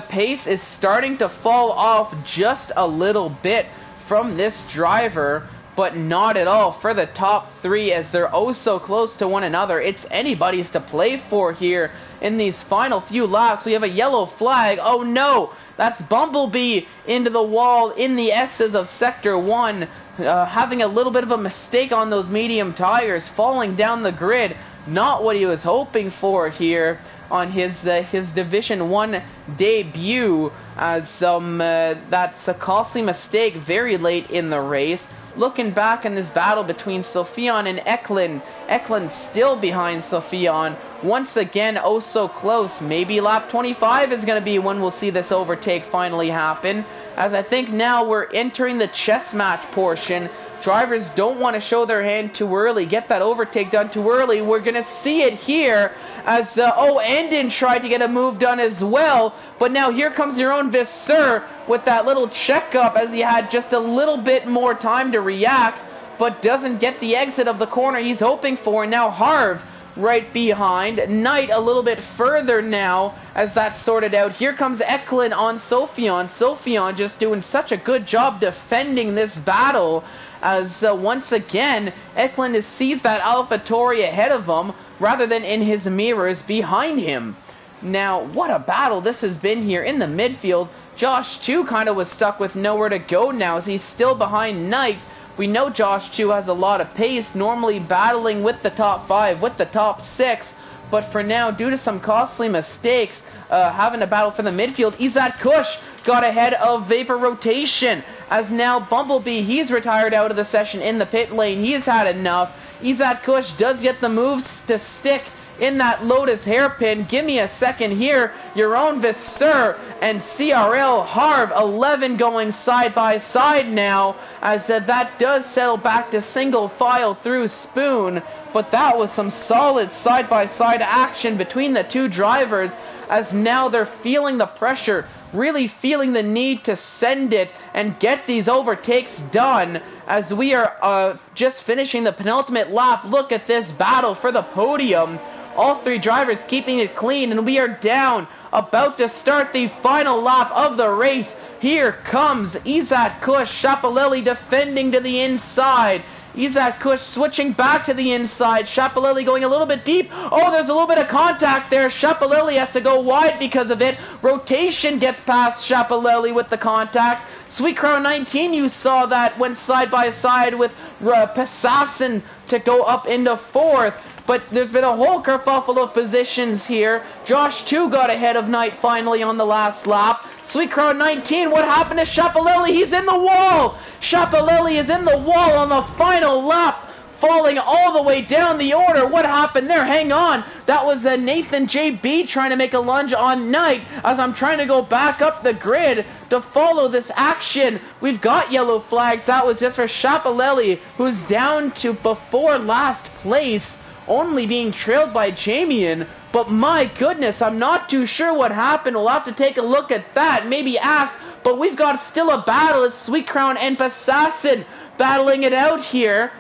pace is starting to fall off just a little bit from this driver, but not at all for the top 3, as they're oh so close to one another. It's anybody's to play for here in these final few laps. We have a yellow flag. Oh no, that's Bumblebee into the wall in the S's of Sector 1, having a little bit of a mistake on those medium tires, falling down the grid. Not what he was hoping for here on his Division 1 debut, as that's a costly mistake very late in the race. Looking back in this battle between Sophion and Eklund, Eklund still behind Sophion. Once again, oh so close. Maybe lap 25 is going to be when we'll see this overtake finally happen, as I think now we're entering the chess match portion. Drivers don't want to show their hand too early, get that overtake done too early. We're going to see it here as, Endon tried to get a move done as well, but now here comes your own Visser with that little checkup, as he had just a little bit more time to react, but doesn't get the exit of the corner he's hoping for. And now Harv right behind. Knight a little bit further now as that's sorted out. Here comes Eklund on Sophion. Sophion just doing such a good job defending this battle, as once again Eklund sees that AlphaTauri ahead of him rather than in his mirrors behind him. Now what a battle this has been here in the midfield. Josh Chu kind of was stuck with nowhere to go now, as he's still behind Knight. We know Josh Chu has a lot of pace, normally battling with the top 5, with the top 6, but for now, due to some costly mistakes, having to battle for the midfield. Izat Kush got ahead of Vapor Rotation, as now Bumblebee, he's retired out of the session in the pit lane. He's had enough. Izat Kush does get the moves to stick in that Lotus hairpin. Give me a second here. Your own Visser and CRL Harv 11 going side by side now, as that does settle back to single file through Spoon, but that was some solid side by side action between the two drivers, as now they're feeling the pressure, really feeling the need to send it and get these overtakes done, as we are just finishing the penultimate lap. Look at this battle for the podium. All 3 drivers keeping it clean, and we are down, about to start the final lap of the race. Here comes Izat Kush, Shapalelli defending to the inside. Izat Kush switching back to the inside. Shapalelli going a little bit deep. Oh, there's a little bit of contact there. Shapalelli has to go wide because of it. Rotation gets past Shapalelli with the contact. Sweet Crown 19, you saw that, went side by side with Passassin to go up into 4th. But there's been a whole kerfuffle of positions here. Josh 2 got ahead of Knight finally on the last lap. Sweet Crown 19, what happened to Shapalelli? He's in the wall! Shapalelli is in the wall on the final lap, falling all the way down the order. What happened there? Hang on. That was Nathan JB trying to make a lunge on Knight, as I'm trying to go back up the grid to follow this action. We've got yellow flags. That was just for Shapalelli, who's down to before last place, only being trailed by Jamian. But my goodness, I'm not too sure what happened. We'll have to take a look at that, maybe ask. But we've got still a battle. It's Sweet Crown and Passassin battling it out here,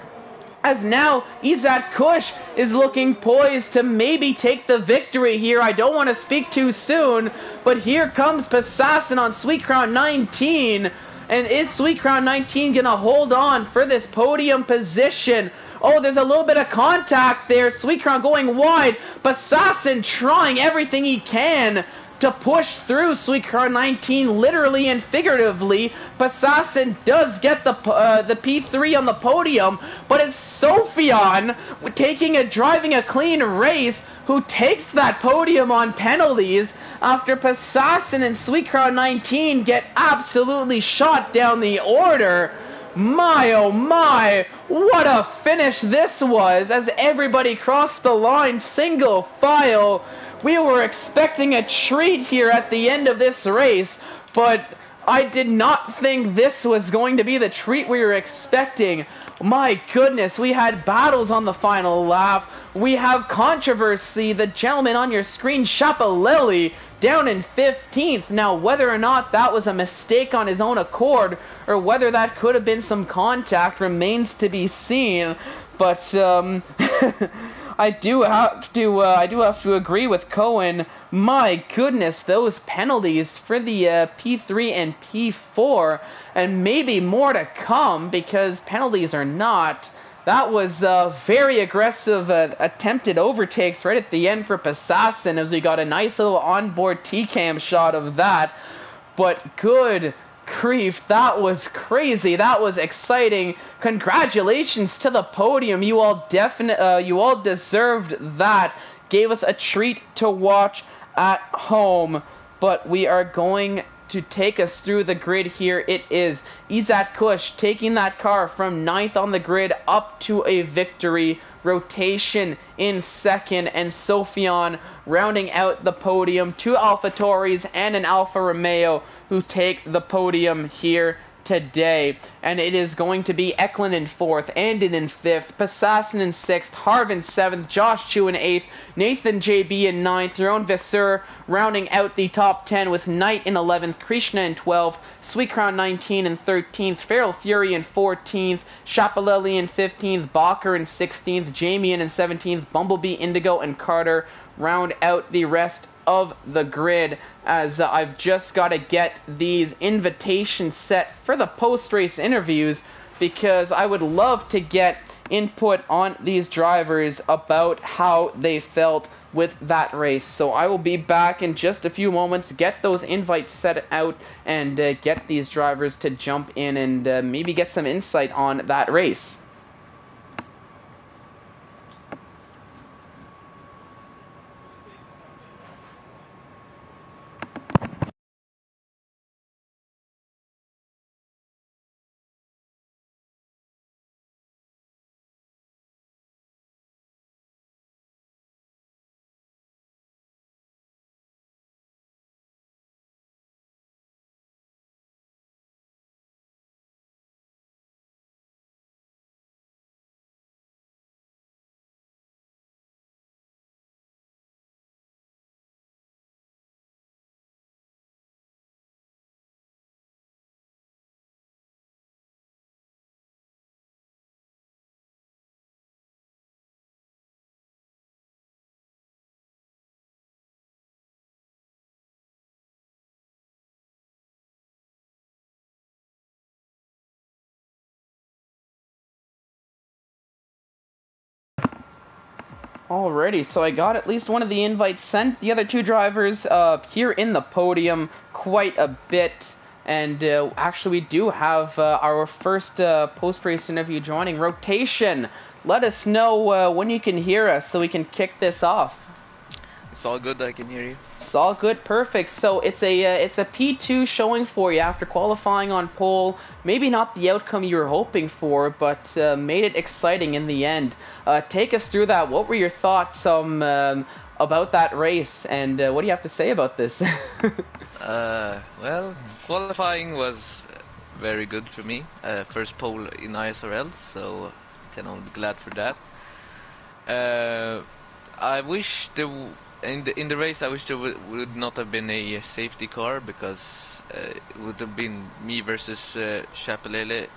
as now Izat Kush is looking poised to maybe take the victory here. I don't want to speak too soon, but here comes Passassin on Sweet Crown 19. And is Sweet Crown 19 going to hold on for this podium position? Oh, there's a little bit of contact there. Sweet Crown going wide. Passassin trying everything he can to push through Sweet Crown 19, literally and figuratively. Passassin does get the P3 on the podium, but it's Sophion driving a clean race who takes that podium on penalties, after Passassin and Sweet Crown 19 get absolutely shot down the order. My oh my, what a finish this was, as everybody crossed the line single file. We were expecting a treat here at the end of this race, but I did not think this was going to be the treat we were expecting. My goodness, we had battles on the final lap. We have controversy. The gentleman on your screen, Schiaparelli, down in 15th. Now, whether or not that was a mistake on his own accord, or whether that could have been some contact, remains to be seen. But I do have to agree with Cohen. My goodness, those penalties for the P3 and P4, and maybe more to come because penalties are not. That was very aggressive attempted overtakes right at the end for Passassin, as we got a nice little onboard T-cam shot of that. But good grief, that was crazy. That was exciting. Congratulations to the podium. You all deserved that. Gave us a treat to watch at home. But we are going to take us through the grid here. It is Izat Kush taking that car from 9th on the grid up to a victory. Rotation in second, and Sophion rounding out the podium. 2 AlphaTauris and an Alfa Romeo who take the podium here today. And it is going to be Eklund in 4th, Andon in 5th, Passassin in 6th, Harv in 7th, Josh Chu in 8th, Nathan JB in 9th, Ron Visser rounding out the top 10 with Knight in 11th, Krishna in 12th, Sweetcrown 19 and 13th, Feral Fury in 14th, Schiaparelli in 15th, Bacher in 16th, Jamie in 17th, Bumblebee, Indigo, and Carter round out the rest of the grid, as I've just got to get these invitations set for the post-race interviews, because I would love to get input on these drivers about how they felt with that race. So I will be back in just a few moments, get those invites set out, and get these drivers to jump in and maybe get some insight on that race. Alrighty, so I got at least one of the invites sent. The other 2 drivers here in the podium quite a bit. And actually, we do have our first post-race interview joining. Rotation, let us know when you can hear us so we can kick this off. It's all good, I can hear you. It's all good, perfect. So it's a P2 showing for you after qualifying on pole. Maybe not the outcome you were hoping for, but made it exciting in the end. Take us through that. What were your thoughts about that race, and what do you have to say about this? Well, qualifying was very good for me. First pole in ISRL, so can only be glad for that. I wish in the race I wish there would not have been a safety car, because it would have been me versus Schiaparelli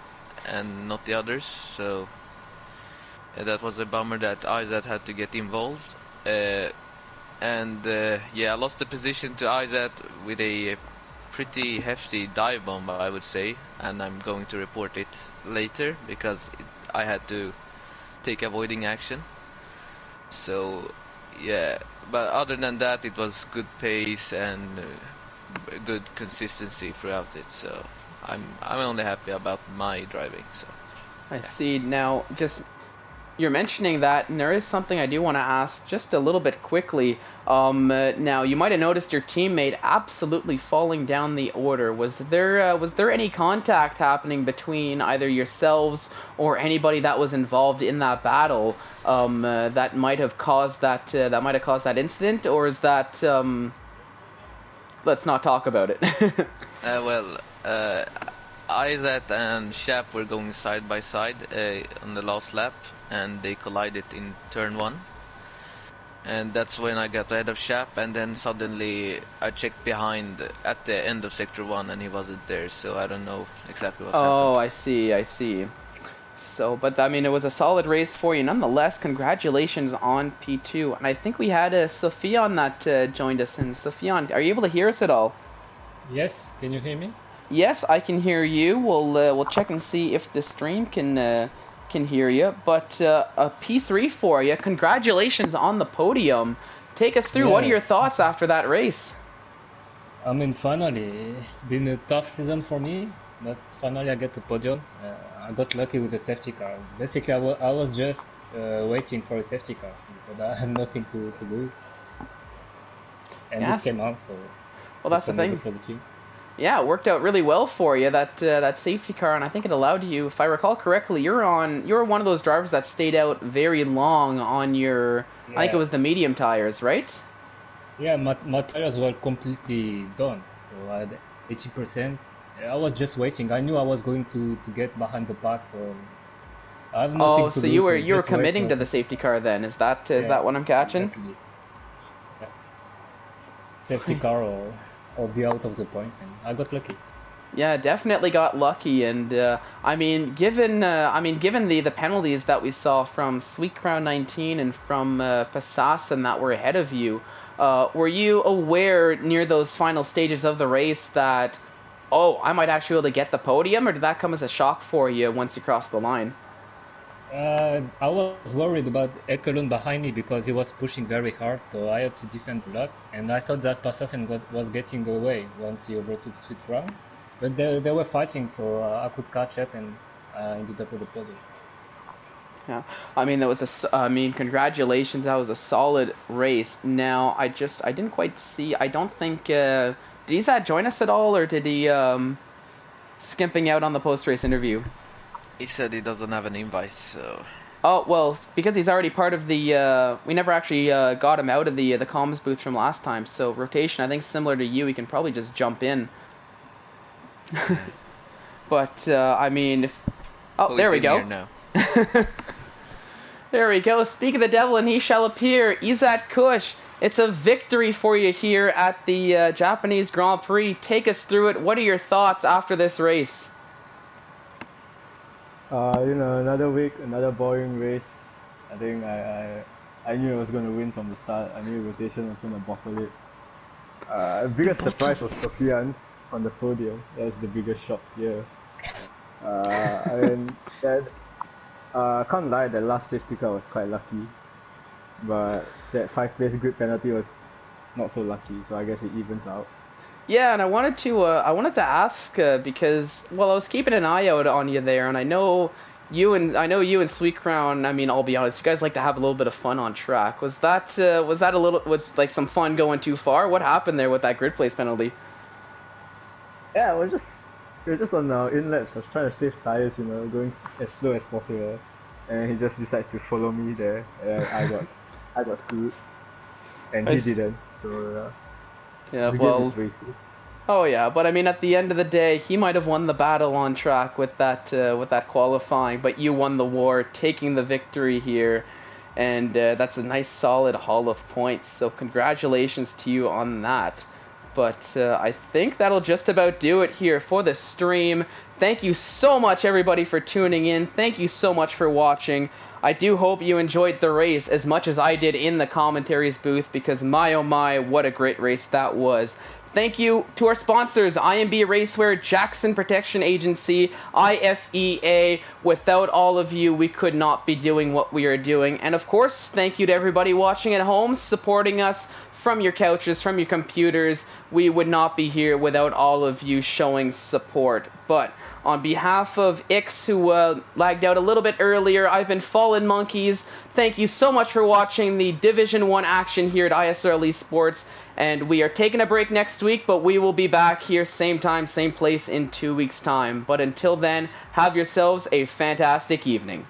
and not the others. So that was a bummer that Izat had to get involved. Yeah, I lost the position to Izat with a pretty hefty dive bomb, I would say, and I'm going to report it later because I had to take avoiding action. So yeah, but other than that, it was good pace and good consistency throughout it. So I'm only happy about my driving. So I see. Now, just you're mentioning that, and there is something I do want to ask just a little bit quickly. Now, you might have noticed your teammate absolutely falling down the order. Was there any contact happening between either yourselves or anybody that was involved in that battle that might have caused that incident, or is that let's not talk about it? Well, uh, Isaac and Shap were going side by side on the last lap, and they collided in turn 1. And that's when I got ahead of Shap, and then suddenly I checked behind at the end of sector 1 and he wasn't there, so I don't know exactly what's happened. Oh, I see. So, but I mean, it was a solid race for you. Nonetheless, congratulations on P2. And I think we had Sophian that joined us. And Sophian, are you able to hear us at all? Yes, can you hear me? Yes, I can hear you. We'll check and see if the stream can hear you. But a P3 for you. Congratulations on the podium. Take us through. Yeah. What are your thoughts after that race? I mean, finally, it's been a tough season for me, but finally I get the podium. I got lucky with the safety car. Basically, I was just waiting for a safety car because I had nothing to lose. And Yes. it came out, so Well, that's the it's amazing thing. for the team. Yeah, it worked out really well for you, that safety car, and I think it allowed you, if I recall correctly, you're one of those drivers that stayed out very long on your, I think it Yeah. was the medium tires, right? Yeah, my tires were completely done, so I had 80%. I was just waiting. I knew I was going to get behind the pack, so I have nothing Oh, to so lose. you were just wait committing for- to the safety car then? Is that Yeah, what I'm catching? exactly. Yeah. Safety car or be out of the points, and I got lucky. Yeah, definitely got lucky, and I mean, given the penalties that we saw from Sweet Crown 19 and from Passassin that were ahead of you, were you aware near those final stages of the race that, oh, I might actually be able to get the podium, or did that come as a shock for you once you crossed the line? I was worried about Ekelund behind me because he was pushing very hard, so I had to defend a lot. And I thought that Passassin was getting away once he overtook Sweet Crown. But they were fighting, so I could catch up, and I ended up with the podium. Yeah, I mean congratulations. That was a solid race. Now, I didn't quite see. I don't think did Izat join us at all, or did he skimping out on the post-race interview? He said he doesn't have an invite, so... Oh, well, because he's already part of the, we never actually got him out of the comms booth from last time, so rotation, I think similar to you, he can probably just jump in. But, I mean, oh, there we go. Now. There we go. Speak of the devil and he shall appear. Izat Kush, it's a victory for you here at the Japanese Grand Prix. Take us through it. What are your thoughts after this race? Another week, another boring race. I think I knew I was going to win from the start. I knew rotation was going to bottle it. Biggest surprise was Sofian on the podium. That's the biggest shock here. I can't lie, the last safety car was quite lucky. But that 5-place grid penalty was not so lucky, so I guess it evens out. Yeah, and I wanted to ask because I was keeping an eye out on you there, and I know you and Sweet Crown. I mean, I'll be honest, you guys like to have a little bit of fun on track. Was like some fun going too far? What happened there with that grid place penalty? Yeah, we were just on our in laps. I was trying to save tires, going as slow as possible, and he just decides to follow me there, and I got screwed, and he didn't. So. Yeah, races. Oh yeah, but I mean, at the end of the day, he might have won the battle on track with that qualifying, but you won the war, taking the victory here, and that's a nice solid haul of points. So congratulations to you on that. But I think that'll just about do it here for the stream. Thank you so much, everybody, for tuning in. Thank you so much for watching. I do hope you enjoyed the race as much as I did in the commentaries booth, because my oh my, what a great race that was. Thank you to our sponsors, IMB Racewear, Jackson Protection Agency, IFEA. Without all of you, we could not be doing what we are doing. And of course, thank you to everybody watching at home, supporting us from your couches, from your computers. We would not be here without all of you showing support. But on behalf of Ix, who lagged out a little bit earlier, I've been Fallen Monkeys. Thank you so much for watching the Division 1 action here at ISRL Esports. And we are taking a break next week, but we will be back here same time, same place in 2 weeks' time. But until then, have yourselves a fantastic evening.